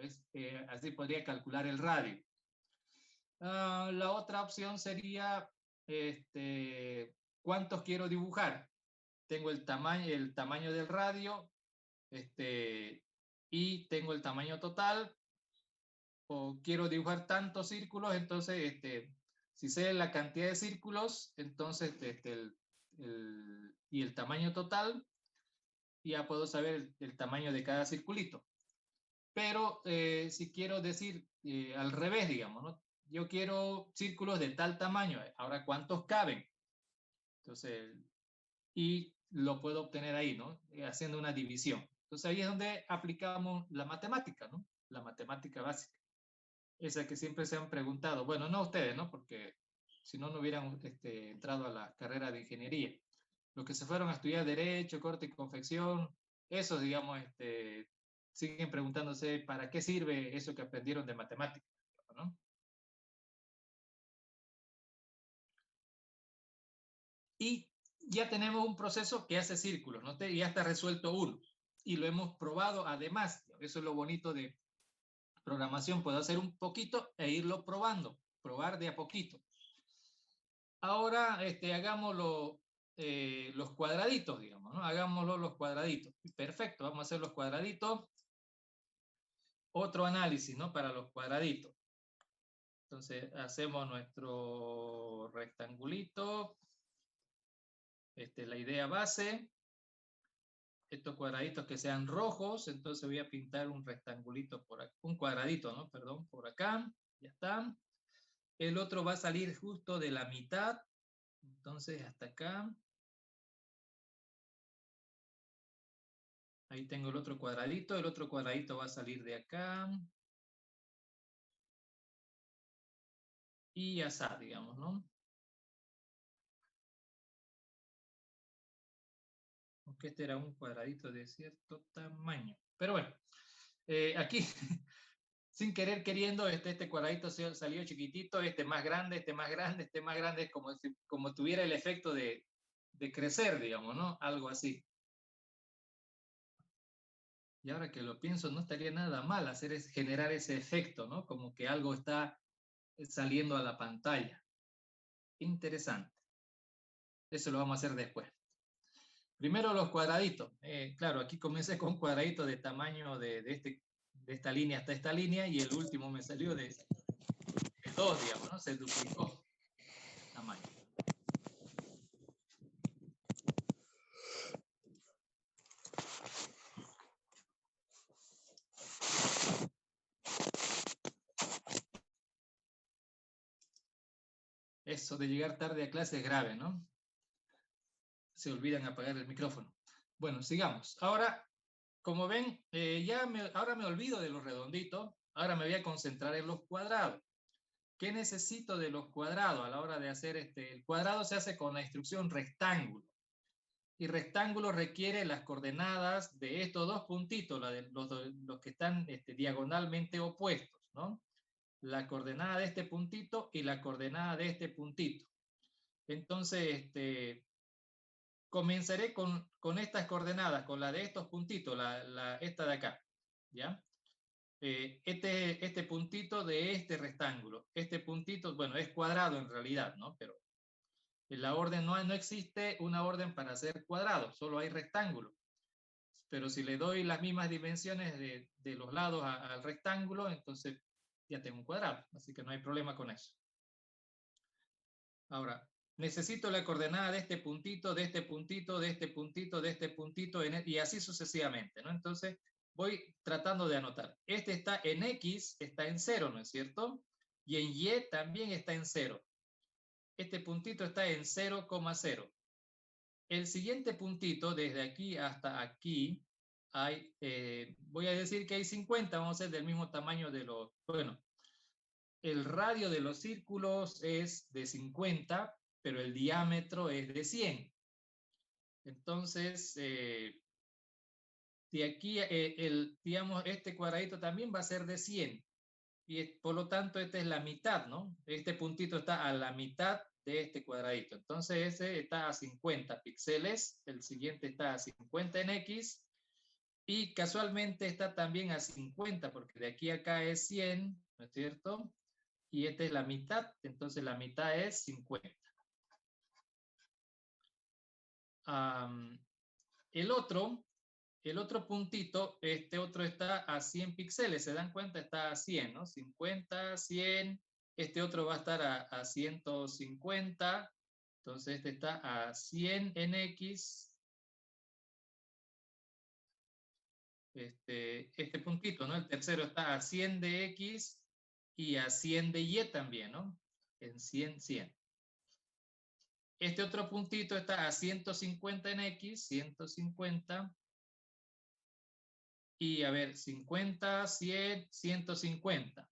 así podría calcular el radio. La otra opción sería, ¿cuántos quiero dibujar? Tengo el tamaño del radio, y tengo el tamaño total, o quiero dibujar tantos círculos, entonces, si sé la cantidad de círculos, entonces, y el tamaño total, ya puedo saber el tamaño de cada circulito. Pero si quiero decir al revés, digamos, ¿no? Yo quiero círculos de tal tamaño, ahora ¿cuántos caben? Entonces, y lo puedo obtener ahí, ¿no? Haciendo una división. Entonces ahí es donde aplicamos la matemática, ¿no? La matemática básica. Esa que siempre se han preguntado. Bueno, no ustedes, ¿no? Porque si no, no hubieran entrado a la carrera de ingeniería. Los que se fueron a estudiar Derecho, Corte y Confección, esos, digamos, siguen preguntándose para qué sirve eso que aprendieron de matemáticas, ¿no? Y ya tenemos un proceso que hace círculos, ¿no? Ya está resuelto uno. Y lo hemos probado además. Eso es lo bonito de programación puedo hacer un poquito e irlo probando, probar de a poquito. Ahora hagámoslo los cuadraditos, digamos, ¿no? Hagámoslo los cuadraditos. Perfecto, vamos a hacer los cuadraditos. Otro análisis, ¿no? Para los cuadraditos. Entonces hacemos nuestro rectangulito. La idea base. Estos cuadraditos que sean rojos, entonces voy a pintar un rectangulito por acá, un cuadradito, ¿no? Perdón, por acá. Ya está. El otro va a salir justo de la mitad. Entonces hasta acá. Ahí tengo el otro cuadradito. El otro cuadradito va a salir de acá. Y así, digamos, ¿no? Aunque este era un cuadradito de cierto tamaño. Pero bueno, aquí, sin querer queriendo, este cuadradito salió chiquitito, este más grande, este más grande, este más grande, es como tuviera el efecto de crecer, digamos, ¿no? Algo así. Y ahora que lo pienso, no estaría nada mal generar ese efecto, ¿no? Como que algo está saliendo a la pantalla. Interesante. Eso lo vamos a hacer después. Primero los cuadraditos. Claro, aquí comencé con un cuadradito de tamaño de esta línea hasta esta línea y el último me salió de 2, digamos, ¿no? Se duplicó el tamaño. Eso de llegar tarde a clase es grave, ¿no? Se olvidan apagar el micrófono. Bueno, sigamos. Ahora, como ven, ahora me olvido de los redonditos. Ahora me voy a concentrar en los cuadrados. ¿Qué necesito de los cuadrados a la hora de hacer el cuadrado? Se hace con la instrucción rectángulo. Y rectángulo requiere las coordenadas de estos dos puntitos, los que están diagonalmente opuestos, ¿no? La coordenada de este puntito y la coordenada de este puntito. Entonces, comenzaré con estas coordenadas, con la de estos puntitos, esta de acá, ¿ya? Este puntito de este rectángulo. Este puntito, bueno, es cuadrado en realidad, ¿no? Pero en la orden no existe una orden para hacer cuadrado, solo hay rectángulo. Pero si le doy las mismas dimensiones de los lados al rectángulo, entonces ya tengo un cuadrado, así que no hay problema con eso. Ahora, necesito la coordenada de este puntito, de este puntito, de este puntito, de este puntito, y así sucesivamente, ¿no? Entonces, voy tratando de anotar. Este está en X, está en 0, ¿no es cierto? Y en Y también está en 0. Este puntito está en 0,0. El siguiente puntito, desde aquí hasta aquí, voy a decir que hay 50, vamos a ser del mismo tamaño de los, bueno, el radio de los círculos es de 50, pero el diámetro es de 100. Entonces, de aquí, digamos, este cuadradito también va a ser de 100. Y por lo tanto, esta es la mitad, ¿no? Este puntito está a la mitad de este cuadradito. Entonces, ese está a 50 píxeles, el siguiente está a 50 en X, y casualmente está también a 50, porque de aquí a acá es 100, ¿no es cierto? Y esta es la mitad, entonces la mitad es 50. El otro puntito, este otro está a 100 píxeles, ¿se dan cuenta? Está a 100, ¿no? 50, 100, este otro va a estar a 150, entonces este está a 100 en X, este puntito, ¿no? El tercero está a 100 de X y a 100 de Y también, ¿no? En 100, 100. Este otro puntito está a 150 en X, 150. Y a ver, 50, 100, 150.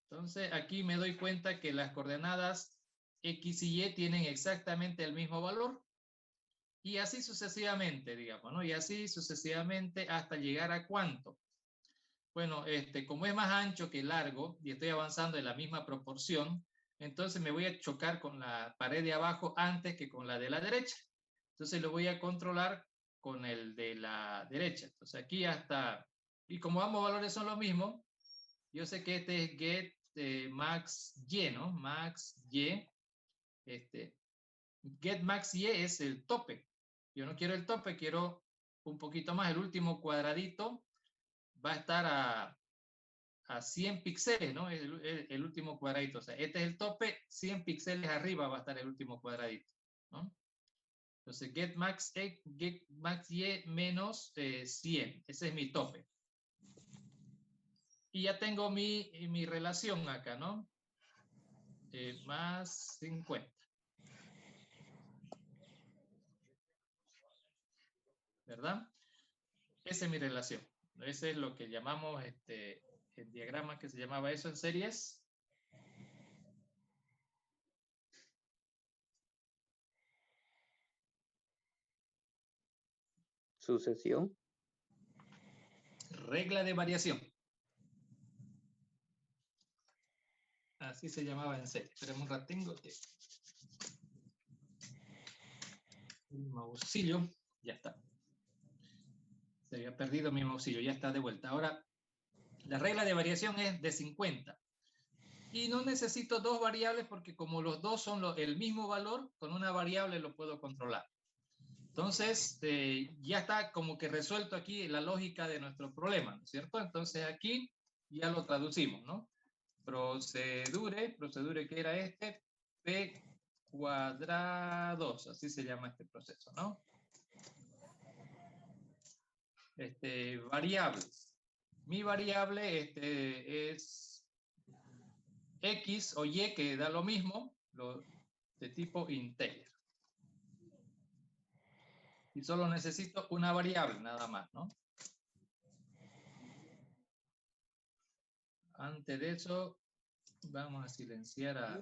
Entonces aquí me doy cuenta que las coordenadas X y Y tienen exactamente el mismo valor. Y así sucesivamente, digamos, ¿no? Y así sucesivamente hasta llegar a ¿cuánto? Bueno, como es más ancho que largo y estoy avanzando en la misma proporción, entonces me voy a chocar con la pared de abajo antes que con la de la derecha. Entonces lo voy a controlar con el de la derecha. Entonces aquí hasta, y como ambos valores son los mismos, Yo sé que este es get max y, ¿no? Max y. Get max y es el tope. Yo no quiero el tope, quiero un poquito más. El último cuadradito va a estar a 100 píxeles, ¿no? El último cuadradito. O sea, este es el tope, 100 píxeles arriba va a estar el último cuadradito, ¿no? Entonces, get max y menos 100. Ese es mi tope. Y ya tengo mi relación acá, ¿no? Más 50. ¿Verdad? Esa es mi relación. Ese es lo que llamamos el diagrama que se llamaba eso en series. Sucesión. Regla de variación. Así se llamaba en serie. Esperemos un ratingo. Un mausillo. Ya está. Se había perdido mi mausillo. Ya está de vuelta. Ahora, la regla de variación es de 50. Y no necesito dos variables porque como los dos son el mismo valor, con una variable lo puedo controlar. Entonces, ya está como que resuelto aquí la lógica de nuestro problema, ¿no es cierto? Entonces aquí ya lo traducimos, ¿no? Procedure que era P cuadrados, así se llama este proceso, ¿no? Variables. Mi variable es X o Y, que da lo mismo, de tipo integer. Y solo necesito una variable, nada más, ¿no? Antes de eso, vamos a silenciar a...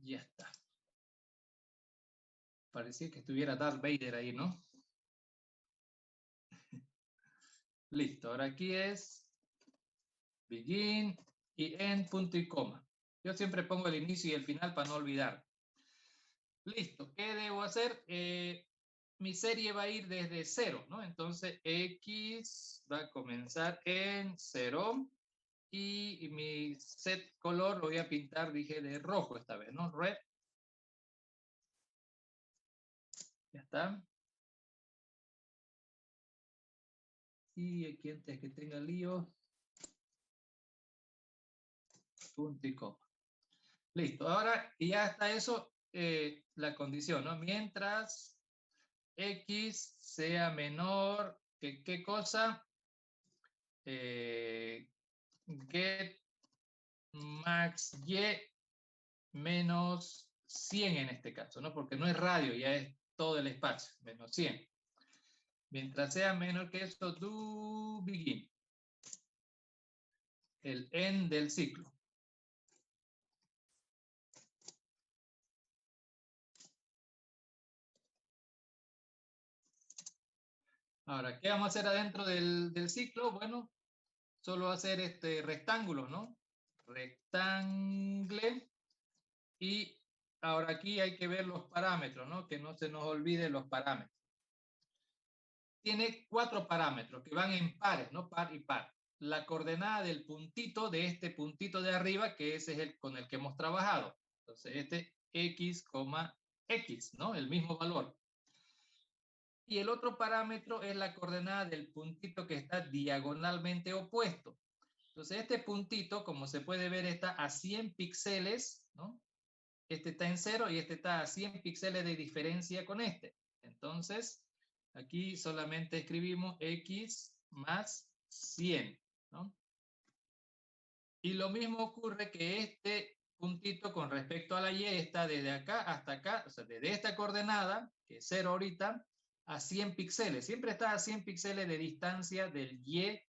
Ya está. Parecía que estuviera Darth Vader ahí, ¿no? Listo. Ahora aquí es begin y end, punto y coma. Yo siempre pongo el inicio y el final para no olvidar. Listo. ¿Qué debo hacer? Mi serie va a ir desde 0, ¿no? Entonces X va a comenzar en 0 y mi set color lo voy a pintar, dije, de rojo esta vez, ¿no? Red. Ya está. Y aquí antes que tenga lío, punto y coma. Listo. Ahora ya está eso, la condición, ¿no? Mientras X sea menor que qué cosa, get max Y menos 100 en este caso, ¿no? Porque no es radio, ya es todo el espacio, menos 100. Mientras sea menor que esto, do begin. El end del ciclo. Ahora, ¿qué vamos a hacer adentro del ciclo? Bueno, solo hacer rectángulos, ¿no? Rectangle. Y ahora aquí hay que ver los parámetros, ¿no? Que no se nos olviden los parámetros. Tiene 4 parámetros que van en pares, ¿no? Par y par. La coordenada del puntito, de este puntito de arriba, que ese es el con el que hemos trabajado. Entonces, X, X, ¿no? El mismo valor. Y el otro parámetro es la coordenada del puntito que está diagonalmente opuesto. Entonces, este puntito, como se puede ver, está a 100 píxeles, ¿no? Este está en 0 y este está a 100 píxeles de diferencia con este. Entonces, aquí solamente escribimos X más 100, ¿no? Y lo mismo ocurre que este puntito con respecto a la Y está desde acá hasta acá, o sea, desde esta coordenada, que es 0 ahorita, a 100 píxeles. Siempre está a 100 píxeles de distancia del Y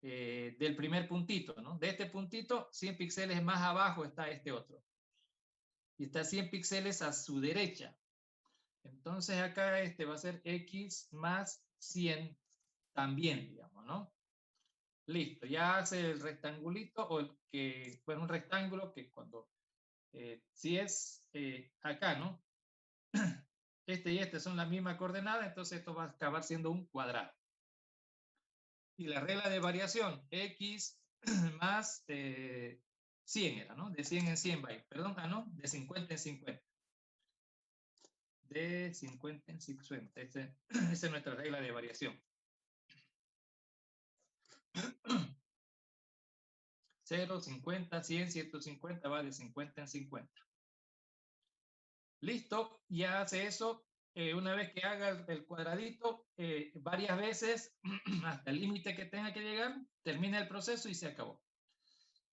del primer puntito, ¿no? De este puntito, 100 píxeles más abajo está este otro. Y está 100 píxeles a su derecha. Entonces acá va a ser X más 100 también, digamos, ¿no? Listo, ya hace el rectangulito o el que, bueno, un rectángulo que cuando, si es acá, ¿no? Este y este son la misma coordenada, entonces esto va a acabar siendo un cuadrado. Y la regla de variación, x más 100 era, ¿no? De 100 en 100 va a ir. Perdón, no, de 50 en 50. De 50 en 50. Esa es nuestra regla de variación. 0, 50, 100, 150 va de 50 en 50. Listo, ya hace eso. Una vez que haga el cuadradito, varias veces, hasta el límite que tenga que llegar, termina el proceso y se acabó.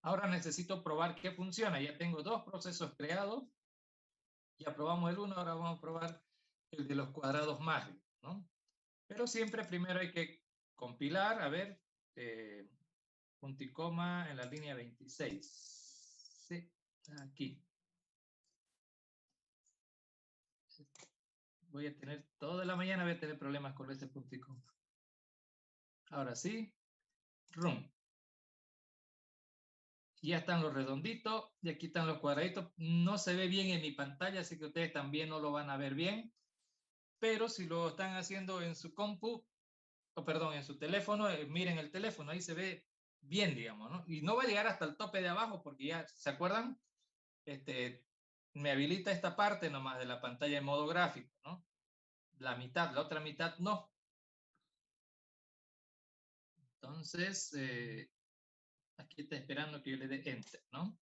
Ahora necesito probar que funciona. Ya tengo dos procesos creados. Ya probamos el uno, ahora vamos a probar el de los cuadrados mágicos, ¿no? Pero siempre primero hay que compilar, a ver, punto y coma en la línea 26. Sí, aquí. Voy a tener, toda la mañana voy a tener problemas con ese punto y coma. Ahora sí, rum. Ya están los redonditos y aquí están los cuadraditos. No se ve bien en mi pantalla, así que ustedes también no lo van a ver bien. Pero si lo están haciendo en su compu, o perdón, en su teléfono, miren el teléfono, ahí se ve bien, digamos, ¿no? Y no va a llegar hasta el tope de abajo porque ya, ¿se acuerdan? Me habilita esta parte nomás de la pantalla en modo gráfico, ¿no? La mitad, la otra mitad no. Entonces, aquí está esperando que yo le dé Enter, ¿no?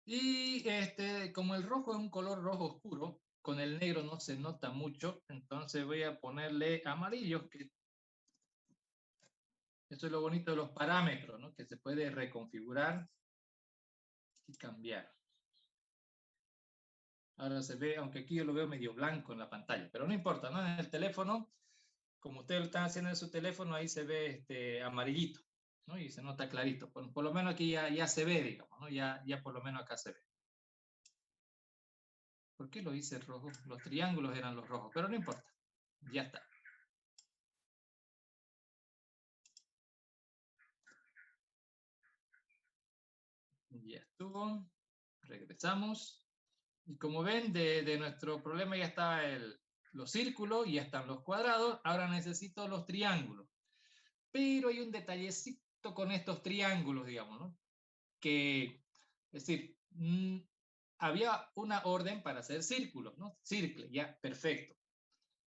Y como el rojo es un color rojo oscuro, con el negro no se nota mucho, entonces voy a ponerle amarillo, que eso es lo bonito de los parámetros, ¿no? Que se puede reconfigurar y cambiar. Ahora se ve, aunque aquí yo lo veo medio blanco en la pantalla, pero no importa, ¿no? En el teléfono, como ustedes lo están haciendo en su teléfono, ahí se ve amarillito, ¿no? Y se nota clarito. Por lo menos aquí ya se ve, digamos, ¿no? Ya por lo menos acá se ve. ¿Por qué lo hice rojo? Los triángulos eran los rojos, pero no importa. Ya está. Ya estuvo. Regresamos. Y como ven, de nuestro problema ya está los círculos y ya están los cuadrados. Ahora necesito los triángulos. Pero hay un detallecito con estos triángulos, digamos, ¿no? Que, es decir, había una orden para hacer círculos, ¿no? Circle, ya, perfecto.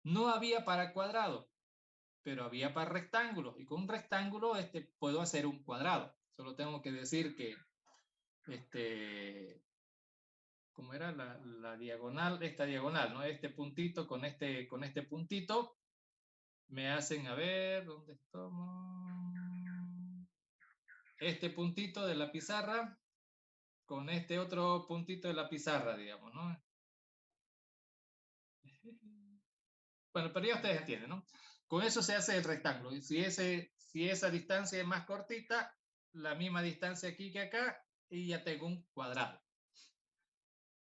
No había para cuadrados, pero había para rectángulos. Y con un rectángulo puedo hacer un cuadrado. Solo tengo que decir que, ¿cómo era la diagonal? Esta diagonal, ¿no? Este puntito con este puntito me hacen, a ver, ¿dónde estamos? Este puntito de la pizarra con este otro puntito de la pizarra, digamos, ¿no? Bueno, pero ya ustedes entienden, ¿no? Con eso se hace el rectángulo. Y si esa distancia es más cortita, la misma distancia aquí que acá, y ya tengo un cuadrado.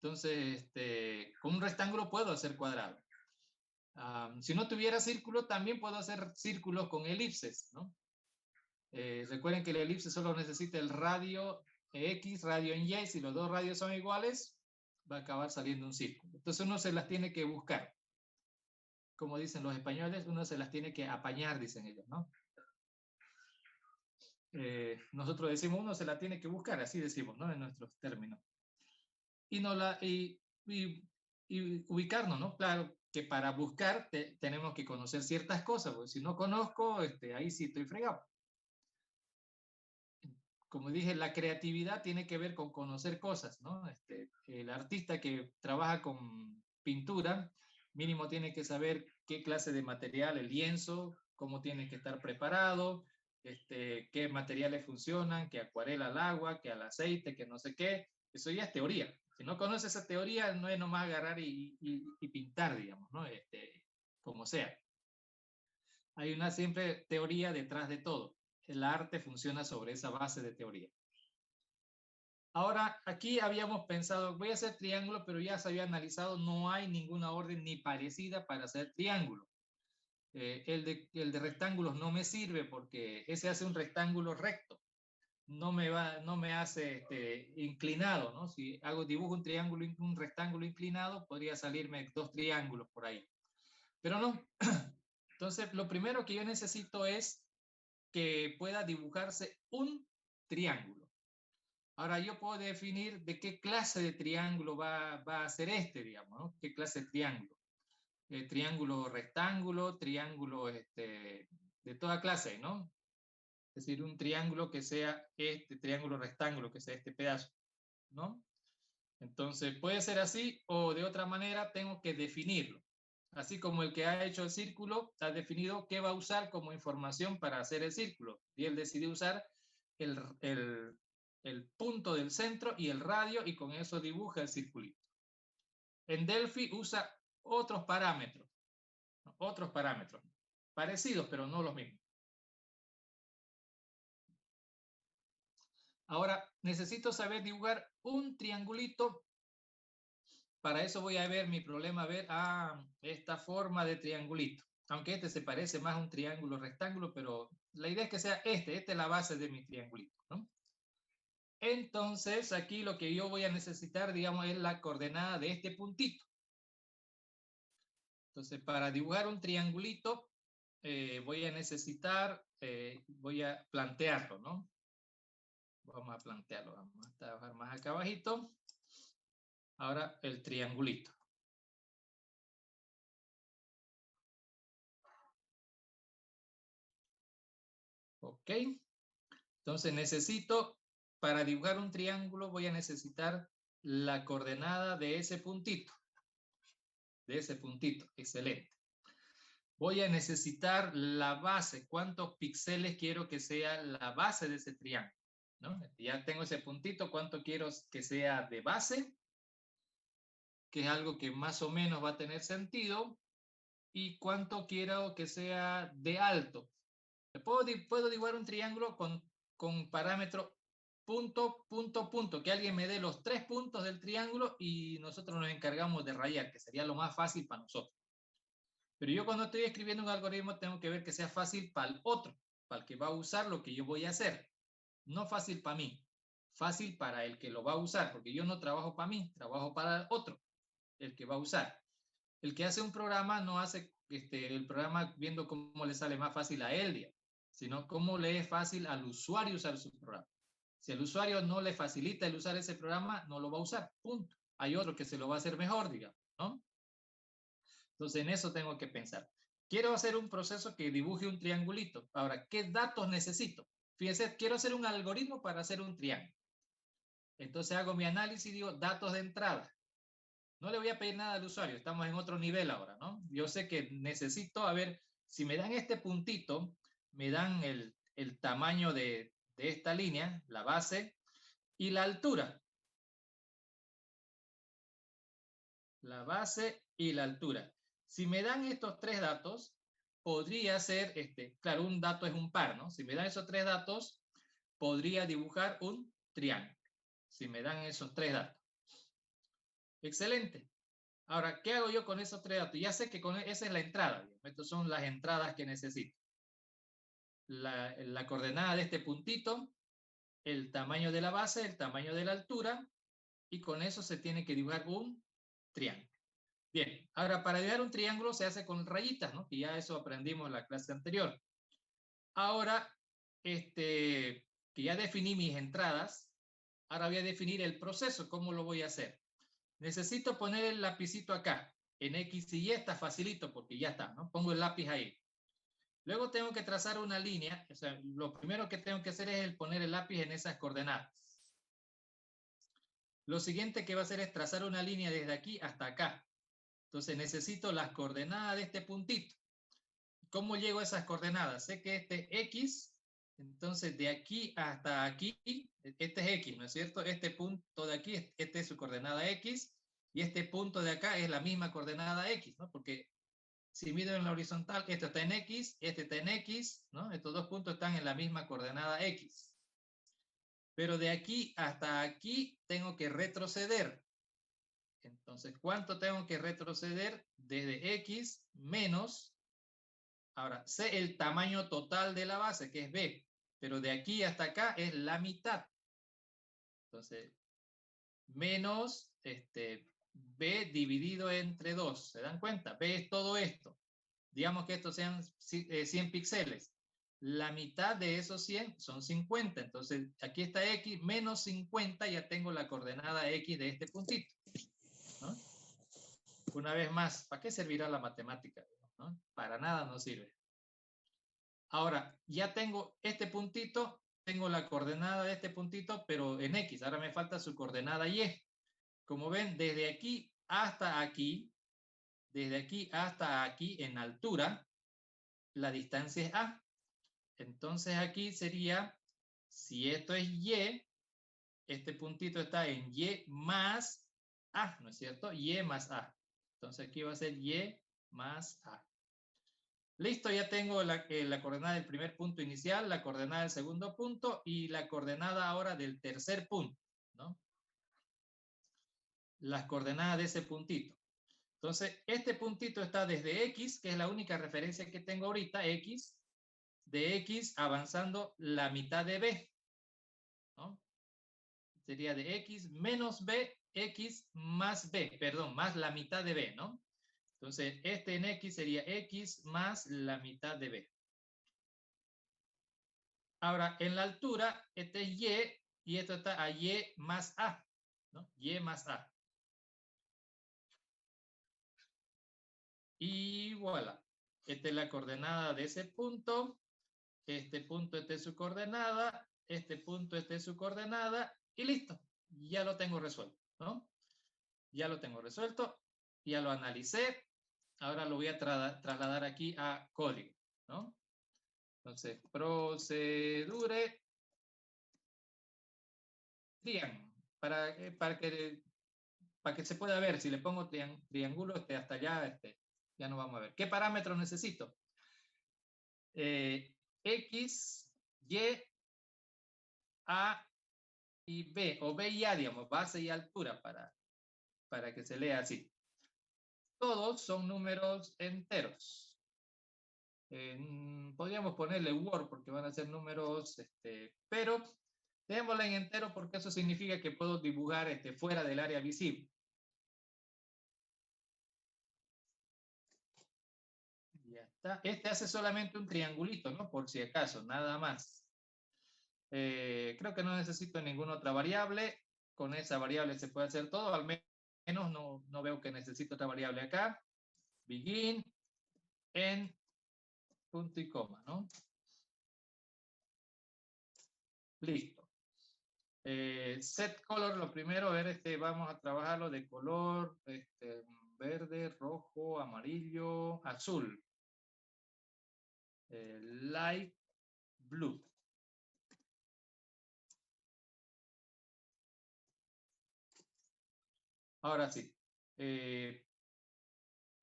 Entonces, con un rectángulo puedo hacer cuadrado. Si no tuviera círculo, también puedo hacer círculos con elipses, ¿no? Recuerden que la elipse solo necesita el radio X, radio en Y. Si los dos radios son iguales, va a acabar saliendo un círculo. Entonces uno se las tiene que buscar. Como dicen los españoles, uno se las tiene que apañar, dicen ellos, ¿no? Nosotros decimos uno se la tiene que buscar, así decimos, ¿no? En nuestros términos. Y, no la, y ubicarnos, ¿no? Claro que para buscar tenemos que conocer ciertas cosas, porque si no conozco, ahí sí estoy fregado. Como dije, la creatividad tiene que ver con conocer cosas, ¿no? El artista que trabaja con pintura, mínimo tiene que saber qué clase de material, el lienzo, cómo tiene que estar preparado, qué materiales funcionan, qué acuarela al agua, qué al aceite, qué no sé qué. Eso ya es teoría. Si no conoces esa teoría, no es nomás agarrar y pintar, digamos, ¿no? Como sea. Hay una siempre teoría detrás de todo. El arte funciona sobre esa base de teoría. Ahora, aquí habíamos pensado, voy a hacer triángulo, pero ya se había analizado, no hay ninguna orden ni parecida para hacer triángulo. El de rectángulos no me sirve porque ese hace un rectángulo recto. no me hace inclinado, ¿no? Si dibujo un triángulo, un rectángulo inclinado, podría salirme 2 triángulos por ahí. Pero no. Entonces, lo primero que yo necesito es que pueda dibujarse un triángulo. Ahora, yo puedo definir de qué clase de triángulo va a ser digamos, ¿no? ¿Qué clase de triángulo? Triángulo rectángulo, triángulo de toda clase, ¿no? Es decir, un triángulo que sea este triángulo rectángulo, que sea este pedazo, ¿no? Entonces, puede ser así o de otra manera tengo que definirlo. Así como el que ha hecho el círculo ha definido qué va a usar como información para hacer el círculo. Y él decidió usar el, el, el punto del centro y el radio y con eso dibuja el circulito. En Delphi usa otros parámetros parecidos, pero no los mismos. Ahora, necesito saber dibujar un triangulito. Para eso voy a ver mi problema, a ver esta forma de triangulito. Aunque este se parece más a un triángulo rectángulo, pero la idea es que sea esta es la base de mi triangulito, ¿no? Entonces, aquí lo que yo voy a necesitar, digamos, es la coordenada de este puntito. Entonces, para dibujar un triangulito, voy a necesitar, voy a plantearlo, ¿no? Vamos a plantearlo, vamos a trabajar más acá abajito. Ahora el triangulito. Ok. Entonces necesito, para dibujar un triángulo, voy a necesitar la coordenada de ese puntito. De ese puntito. Excelente. Voy a necesitar la base. ¿Cuántos píxeles quiero que sea la base de ese triángulo? ¿No? Ya tengo ese puntito. ¿Cuánto quiero que sea de base? Que es algo que más o menos va a tener sentido. ¿Y cuánto quiero que sea de alto? Puedo dibujar un triángulo con parámetro punto, punto, punto, que alguien me dé los 3 puntos del triángulo y nosotros nos encargamos de rayar, que sería lo más fácil para nosotros. Pero yo cuando estoy escribiendo un algoritmo tengo que ver que sea fácil para el otro, para el que va a usar lo que yo voy a hacer. No fácil para mí, fácil para el que lo va a usar, porque yo no trabajo para mí, trabajo para el otro, el que va a usar. El que hace un programa no hace el programa viendo cómo le sale más fácil a él, sino cómo le es fácil al usuario usar su programa. Si al usuario no le facilita el usar ese programa, no lo va a usar, punto. Hay otro que se lo va a hacer mejor, digamos, ¿no? Entonces, en eso tengo que pensar. Quiero hacer un proceso que dibuje un triangulito. Ahora, ¿qué datos necesito? Fíjense, quiero hacer un algoritmo para hacer un triángulo. Entonces hago mi análisis y digo datos de entrada. No le voy a pedir nada al usuario, estamos en otro nivel ahora, ¿no? Yo sé que necesito, a ver, si me dan este puntito, me dan el tamaño de esta línea, la base, y la altura. La base y la altura. Si me dan estos 3 datos, podría ser, claro, un dato es un par, ¿no? Si me dan esos 3 datos, podría dibujar un triángulo. Si me dan esos 3 datos. Excelente. Ahora, ¿qué hago yo con esos 3 datos? Ya sé que esa es la entrada. Estas son las entradas que necesito. La coordenada de este puntito, el tamaño de la base, el tamaño de la altura, y con eso se tiene que dibujar un triángulo. Bien, ahora para dibujar un triángulo se hace con rayitas, ¿no? Y ya eso aprendimos en la clase anterior. Ahora, que ya definí mis entradas, ahora voy a definir el proceso, ¿cómo lo voy a hacer? Necesito poner el lapicito acá, en X y Y está facilito porque ya está, ¿no? Pongo el lápiz ahí. Luego tengo que trazar una línea, o sea, lo primero que tengo que hacer es poner el lápiz en esas coordenadas. Lo siguiente que va a hacer es trazar una línea desde aquí hasta acá. Entonces necesito las coordenadas de este puntito. ¿Cómo llego a esas coordenadas? Sé que este es X, entonces de aquí hasta aquí, este es X, ¿no es cierto? Este punto de aquí, este es su coordenada X, y este punto de acá es la misma coordenada X, ¿no? Porque si mido en la horizontal, esto está en X, este está en X, ¿no? Estos dos puntos están en la misma coordenada X. Pero de aquí hasta aquí tengo que retroceder. Entonces, ¿cuánto tengo que retroceder? Desde X menos, ahora, sé el tamaño total de la base, que es B. pero de aquí hasta acá es la mitad. Entonces, menos B dividido entre 2. ¿Se dan cuenta? B es todo esto. Digamos que estos sean 100 píxeles. La mitad de esos 100 son 50. Entonces, aquí está X menos 50. Ya tengo la coordenada X de este puntito, ¿no? Una vez más, ¿para qué servirá la matemática? ¿No? Para nada no sirve. Ahora, ya tengo este puntito, tengo la coordenada de este puntito, pero en X. Ahora me falta su coordenada Y. Como ven, desde aquí hasta aquí, en altura, la distancia es A. Entonces aquí sería, si esto es Y, este puntito está en Y más A, ¿no es cierto? Y más A. Entonces aquí va a ser Y más A. Listo, ya tengo la coordenada del primer punto inicial, la coordenada del segundo punto y la coordenada ahora del tercer punto, ¿no? Las coordenadas de ese puntito. Entonces, este puntito está desde X, que es la única referencia que tengo ahorita, X, de X avanzando la mitad de B, ¿no? Sería de X menos B, X más B, perdón, más la mitad de B, ¿no? Entonces, este en X sería X más la mitad de B. Ahora, en la altura, este es Y esto está a Y más A, ¿no? Y más A. Y voilà. Esta es la coordenada de ese punto. Este punto, esta es su coordenada. Este punto, esta es su coordenada. Y listo. Ya lo tengo resuelto, ¿no? Ya lo tengo resuelto. Ya lo analicé. Ahora lo voy a trasladar aquí a código, ¿no? Entonces, procedure trian, para que se pueda ver. Si le pongo triángulo hasta allá, ya no vamos a ver. ¿Qué parámetros necesito? X, Y, A y B, o B y A, digamos, base y altura, para que se lea así. Todos son números enteros. Podríamos ponerle Word porque van a ser números, pero dejémosla en entero porque eso significa que puedo dibujar fuera del área visible. Ya está. Este hace solamente un triangulito, ¿no? Por si acaso, nada más. Creo que no necesito ninguna otra variable. Con esa variable se puede hacer todo. Al menos no veo que necesito otra variable acá. Begin, end, punto y coma, ¿no? Listo. Set color, lo primero, a ver, vamos a trabajarlo de color verde, rojo, amarillo, azul. Light blue. Ahora sí.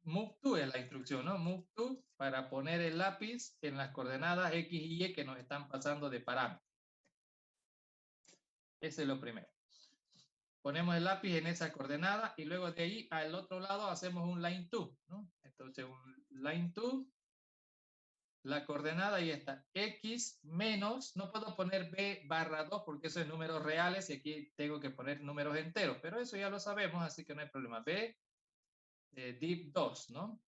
Move to es la instrucción, ¿no? Move to para poner el lápiz en las coordenadas X y Y que nos están pasando de parámetros. Ese es lo primero. Ponemos el lápiz en esa coordenada y luego de ahí al otro lado hacemos un line to, ¿no? Entonces un line to, la coordenada ahí está, X menos, no puedo poner B barra 2 porque eso es números reales y aquí tengo que poner números enteros, pero eso ya lo sabemos, así que no hay problema. B, div 2, ¿no?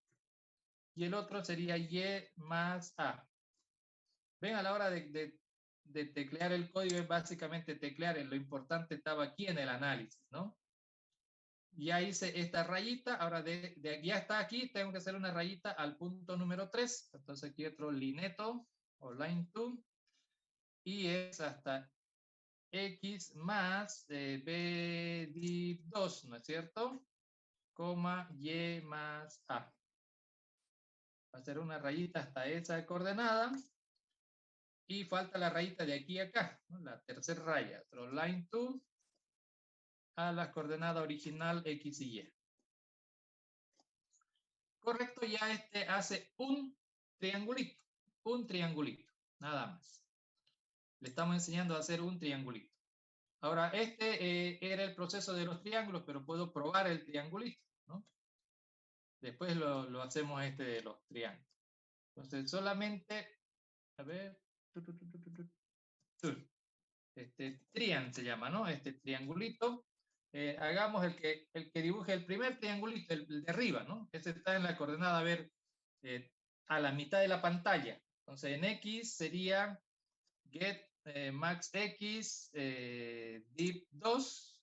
Y el otro sería Y más A. Ven, a la hora de teclear el código es básicamente teclear, lo importante estaba aquí en el análisis, ¿no? Ya hice esta rayita, ahora de aquí hasta aquí tengo que hacer una rayita al punto número 3, entonces aquí otro lineto o line 2 y es hasta X más B div 2, ¿no es cierto? Coma Y más A. Va a hacer una rayita hasta esa coordenada. Y falta la rayita de aquí a acá, ¿no? La tercera raya, otro line 2 a la coordenada original X y Y. Correcto, ya hace un triangulito, nada más. Le estamos enseñando a hacer un triangulito. Ahora, era el proceso de los triángulos, pero puedo probar el triangulito, ¿no? Después lo hacemos de los triángulos. Entonces, solamente, a ver, Trian se llama, ¿no? Este triangulito. Hagamos el que dibuje el primer triangulito, el de arriba, ¿no? Ese está en la coordenada, a ver, a la mitad de la pantalla. Entonces, en X sería get max X div 2,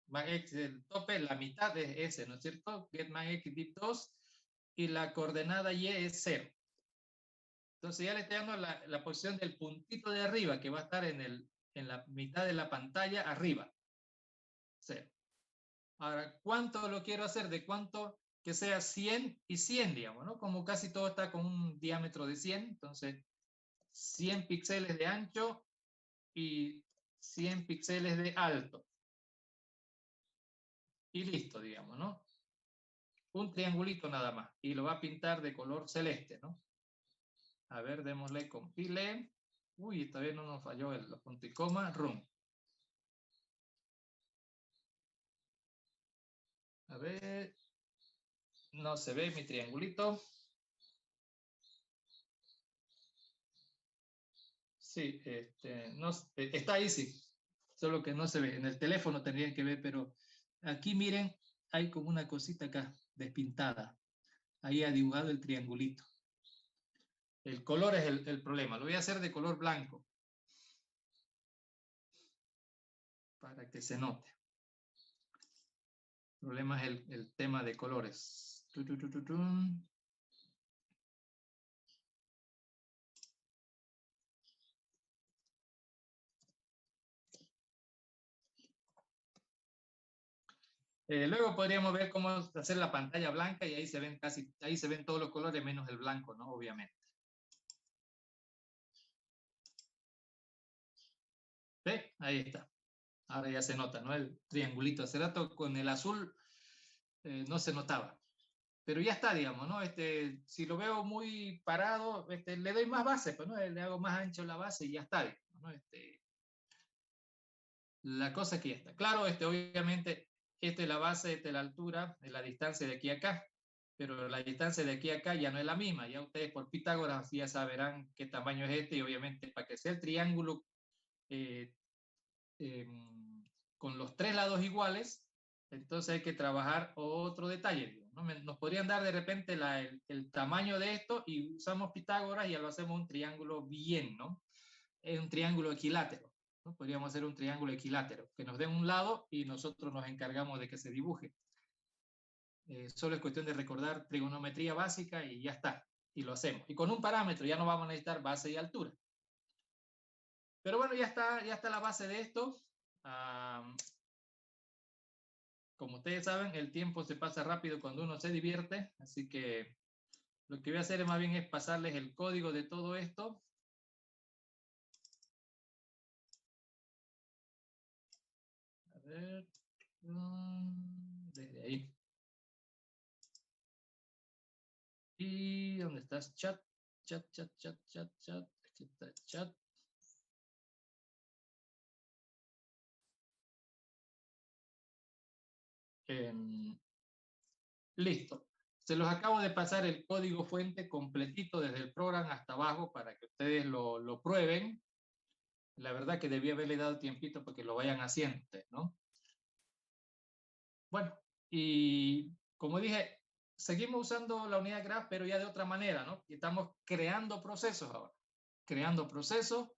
max X el tope, la mitad de ese, ¿no es cierto? Get max X div 2 y la coordenada Y es 0. Entonces ya le estoy dando la posición del puntito de arriba que va a estar en la mitad de la pantalla arriba. 0. Ahora, ¿cuánto lo quiero hacer? De cuánto que sea 100 y 100, digamos, ¿no? Como casi todo está con un diámetro de 100, entonces 100 píxeles de ancho y 100 píxeles de alto. Y listo, digamos, ¿no? Un triangulito nada más. Y lo va a pintar de color celeste, ¿no? A ver, démosle compile. Uy, todavía no nos falló el punto y coma. Run. A ver. No se ve mi triangulito. Sí, no, está ahí, sí. Solo que no se ve. En el teléfono tendrían que ver, pero aquí miren, hay como una cosita acá, despintada. Ahí ha dibujado el triangulito. El color es el problema. Lo voy a hacer de color blanco para que se note. El problema es el tema de colores. Luego podríamos ver cómo hacer la pantalla blanca y ahí se ven ahí se ven todos los colores menos el blanco, ¿no? Obviamente. ¿Ve? Ahí está. Ahora ya se nota, ¿no? El triangulito. Hace rato con el azul no se notaba. Pero ya está, digamos, ¿no? Si lo veo muy parado, le doy más base, pues, ¿no? Le hago más ancho la base y ya está, digamos, ¿no? La cosa es que ya está. Claro, obviamente, esta es la base, esta es la altura, es la distancia de aquí a acá. Pero la distancia de aquí a acá ya no es la misma. Ya ustedes por Pitágoras ya sabrán qué tamaño es y obviamente para que sea el triángulo eh, eh, con los tres lados iguales, entonces hay que trabajar otro detalle. ¿No? Nos podrían dar de repente el tamaño de esto y usamos Pitágoras y ya lo hacemos un triángulo bien, ¿no? Es un triángulo equilátero. ¿No? Podríamos hacer un triángulo equilátero, que nos den un lado y nosotros nos encargamos de que se dibuje. Solo es cuestión de recordar trigonometría básica y ya está. Y lo hacemos. Y con un parámetro ya no vamos a necesitar base y altura. Pero bueno, ya está la base de esto. Como ustedes saben, el tiempo se pasa rápido cuando uno se divierte. Así que lo que voy a hacer más bien es pasarles el código de todo esto. A ver. Desde ahí. ¿Y dónde estás? Chat. Aquí está chat. Listo. Se los acabo de pasar el código fuente completito desde el programa hasta abajo para que ustedes lo prueben. La verdad que debí haberle dado tiempito para que lo vayan haciendo, ¿no? Bueno, y como dije, seguimos usando la unidad graph, pero ya de otra manera, ¿no? Y estamos creando procesos ahora. Creando procesos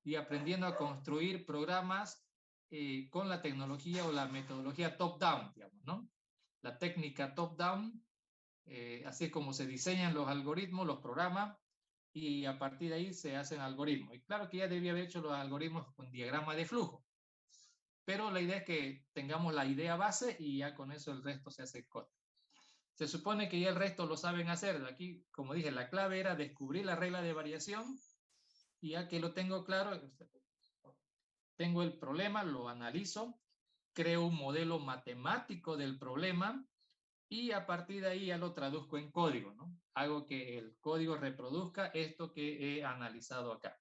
y aprendiendo a construir programas con la tecnología o la metodología top-down, digamos, ¿no? La técnica top-down. Así es como se diseñan los algoritmos, los programas, y a partir de ahí se hacen algoritmos. Y claro que ya debía haber hecho los algoritmos con diagrama de flujo, pero la idea es que tengamos la idea base y ya con eso el resto se hace código. Se supone que ya el resto lo saben hacer. Aquí, como dije, la clave era descubrir la regla de variación y ya que lo tengo claro, tengo el problema, lo analizo, creo un modelo matemático del problema y a partir de ahí ya lo traduzco en código, ¿no? Hago que el código reproduzca esto que he analizado acá.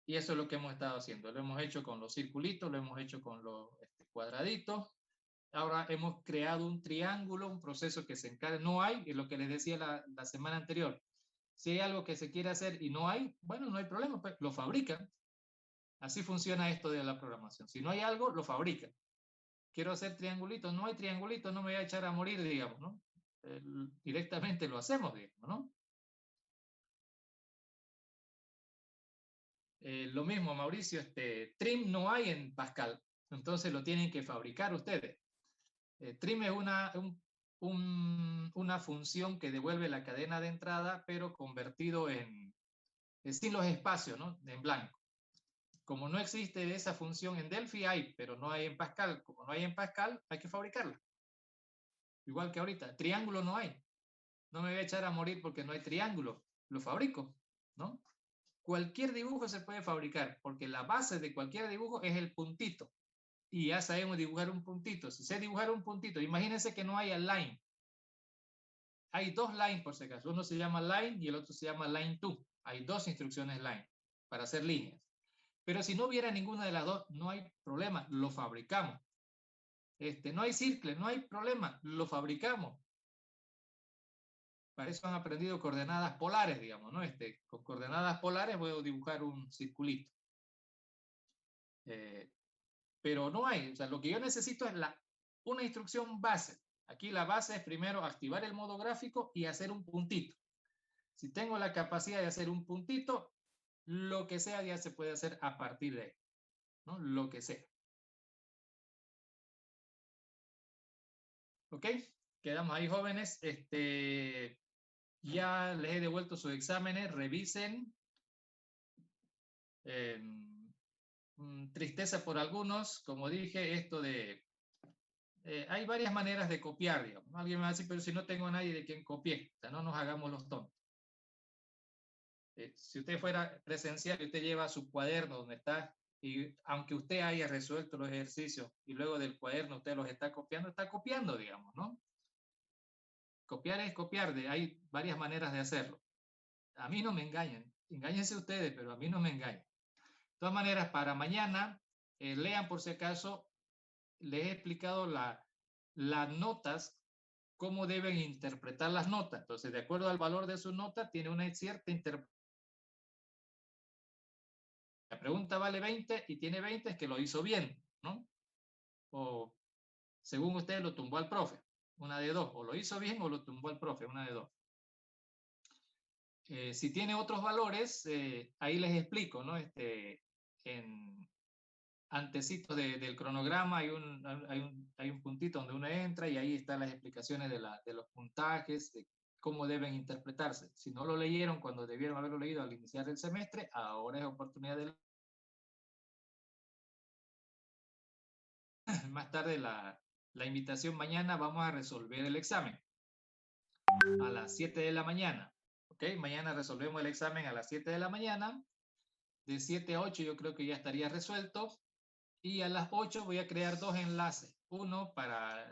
Y eso es lo que hemos estado haciendo. Lo hemos hecho con los circulitos, lo hemos hecho con los cuadraditos. Ahora hemos creado un triángulo, un proceso que se encarga. No hay, es lo que les decía la semana anterior. Si hay algo que se quiere hacer y no hay, bueno, no hay problema, pues lo fabrican. Así funciona esto de la programación. Si no hay algo, lo fabrica. Quiero hacer triangulitos, no hay triangulitos, no me voy a echar a morir, digamos, ¿no? Directamente lo hacemos, digamos, ¿no? Lo mismo, Mauricio, trim no hay en Pascal, entonces lo tienen que fabricar ustedes. Trim es una función que devuelve la cadena de entrada, pero convertido sin los espacios, ¿no? En blanco. Como no existe esa función en Delphi, hay, pero no hay en Pascal. Como no hay en Pascal, hay que fabricarla. Igual que ahorita, triángulo no hay. No me voy a echar a morir porque no hay triángulo. Lo fabrico, ¿no? Cualquier dibujo se puede fabricar, porque la base de cualquier dibujo es el puntito. Y ya sabemos dibujar un puntito. Si sé dibujar un puntito, imagínense que no haya line. Hay dos line por si acaso. Uno se llama line y el otro se llama line 2. Hay dos instrucciones line para hacer líneas. Pero si no hubiera ninguna de las dos, no hay problema, lo fabricamos. No hay circle, no hay problema, lo fabricamos. Para eso han aprendido coordenadas polares, digamos, ¿no? Con coordenadas polares puedo dibujar un circulito. Pero no hay, o sea, lo que yo necesito es una instrucción base. Aquí la base es primero activar el modo gráfico y hacer un puntito. Si tengo la capacidad de hacer un puntito, lo que sea ya se puede hacer a partir de ahí, ¿no? Lo que sea. ¿Ok? Quedamos ahí, jóvenes. Ya les he devuelto sus exámenes, revisen. Tristeza por algunos, como dije, esto de... hay varias maneras de copiar, digamos. Alguien me va a decir, pero si no tengo a nadie de quien copié, o sea, no nos hagamos los tontos. Si usted fuera presencial y usted lleva su cuaderno donde está, y aunque usted haya resuelto los ejercicios y luego del cuaderno usted los está copiando, digamos, ¿no? Copiar es copiar, hay varias maneras de hacerlo. A mí no me engañan, engáñense ustedes, pero a mí no me engañan. De todas maneras, para mañana, lean por si acaso, les he explicado las notas, cómo deben interpretar las notas. Entonces, de acuerdo al valor de su nota, tiene una cierta interpretación. La pregunta vale 20 y tiene 20, es que lo hizo bien, ¿no? O según usted lo tumbó al profe, una de dos, o lo hizo bien o lo tumbó al profe, una de dos. Si tiene otros valores, ahí les explico, ¿no? En antecito del cronograma hay un puntito donde uno entra y ahí están las explicaciones de los puntajes, de cómo deben interpretarse. Si no lo leyeron cuando debieron haberlo leído al iniciar el semestre, ahora es oportunidad de más tarde la invitación mañana, vamos a resolver el examen a las 7 de la mañana. ¿Ok? Mañana resolvemos el examen a las 7 de la mañana. De 7 a 8 yo creo que ya estaría resuelto. Y a las 8 voy a crear dos enlaces. Uno para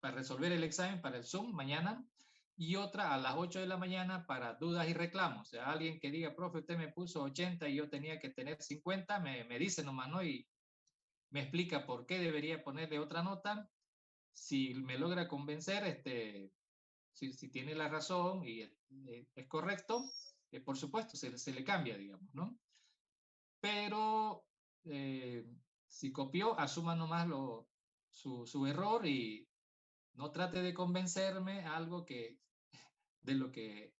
resolver el examen para el Zoom mañana y otra a las 8 de la mañana para dudas y reclamos. O sea, alguien que diga, profe, usted me puso 80 y yo tenía que tener 50, me dice nomás, ¿no? Y me explica por qué debería ponerle otra nota. Si me logra convencer, si tiene la razón y es correcto, por supuesto, se le cambia, digamos, ¿no? Pero si copió, asuma nomás su error y no trate de convencerme algo de lo que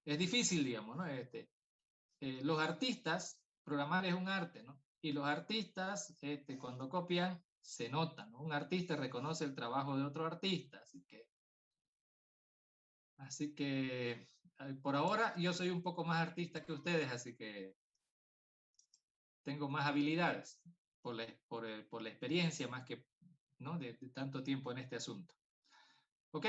es difícil, digamos, ¿no? Los artistas, programar es un arte, ¿no? Y los artistas, cuando copian, se nota, ¿no? Un artista reconoce el trabajo de otro artista, así que por ahora yo soy un poco más artista que ustedes, así que tengo más habilidades por la experiencia más que, ¿no? de tanto tiempo en este asunto. Ok,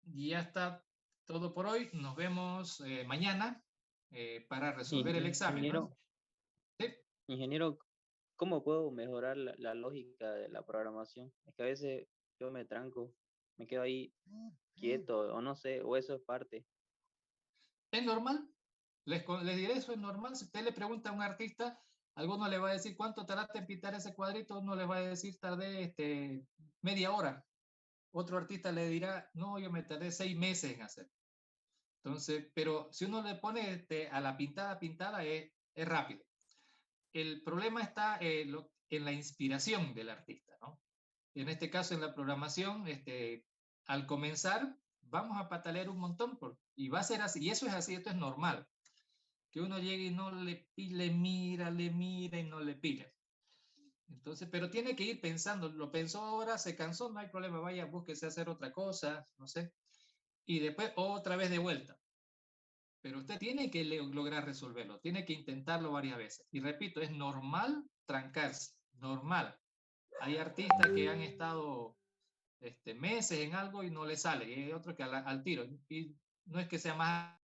ya está todo por hoy. Nos vemos mañana para resolver el examen, ¿no? Sí. Ingeniero, ¿cómo puedo mejorar la lógica de la programación? Es que a veces yo me tranco, me quedo ahí quieto, o no sé, o eso es parte. Es normal. Les diré, eso es normal. Si usted le pregunta a un artista, alguno le va a decir cuánto tardaste en pintar ese cuadrito, uno le va a decir tardé media hora. Otro artista le dirá, no, yo me tardé 6 meses en hacer. Entonces, pero si uno le pone a la pintada es rápido. el problema está en la inspiración del artista, ¿no? En este caso, en la programación, al comenzar, vamos a patalear un montón y va a ser así, y eso es así, esto es normal, que uno llegue y no le mira y no le pilla. Entonces, pero tiene que ir pensando, lo pensó ahora, se cansó, no hay problema, vaya, búsquese hacer otra cosa, no sé, y después otra vez de vuelta. Pero usted tiene que lograr resolverlo, tiene que intentarlo varias veces. Y repito, es normal trancarse, normal. Hay artistas que han estado meses en algo y no le sale, y hay otros que al tiro. Y no es que sea más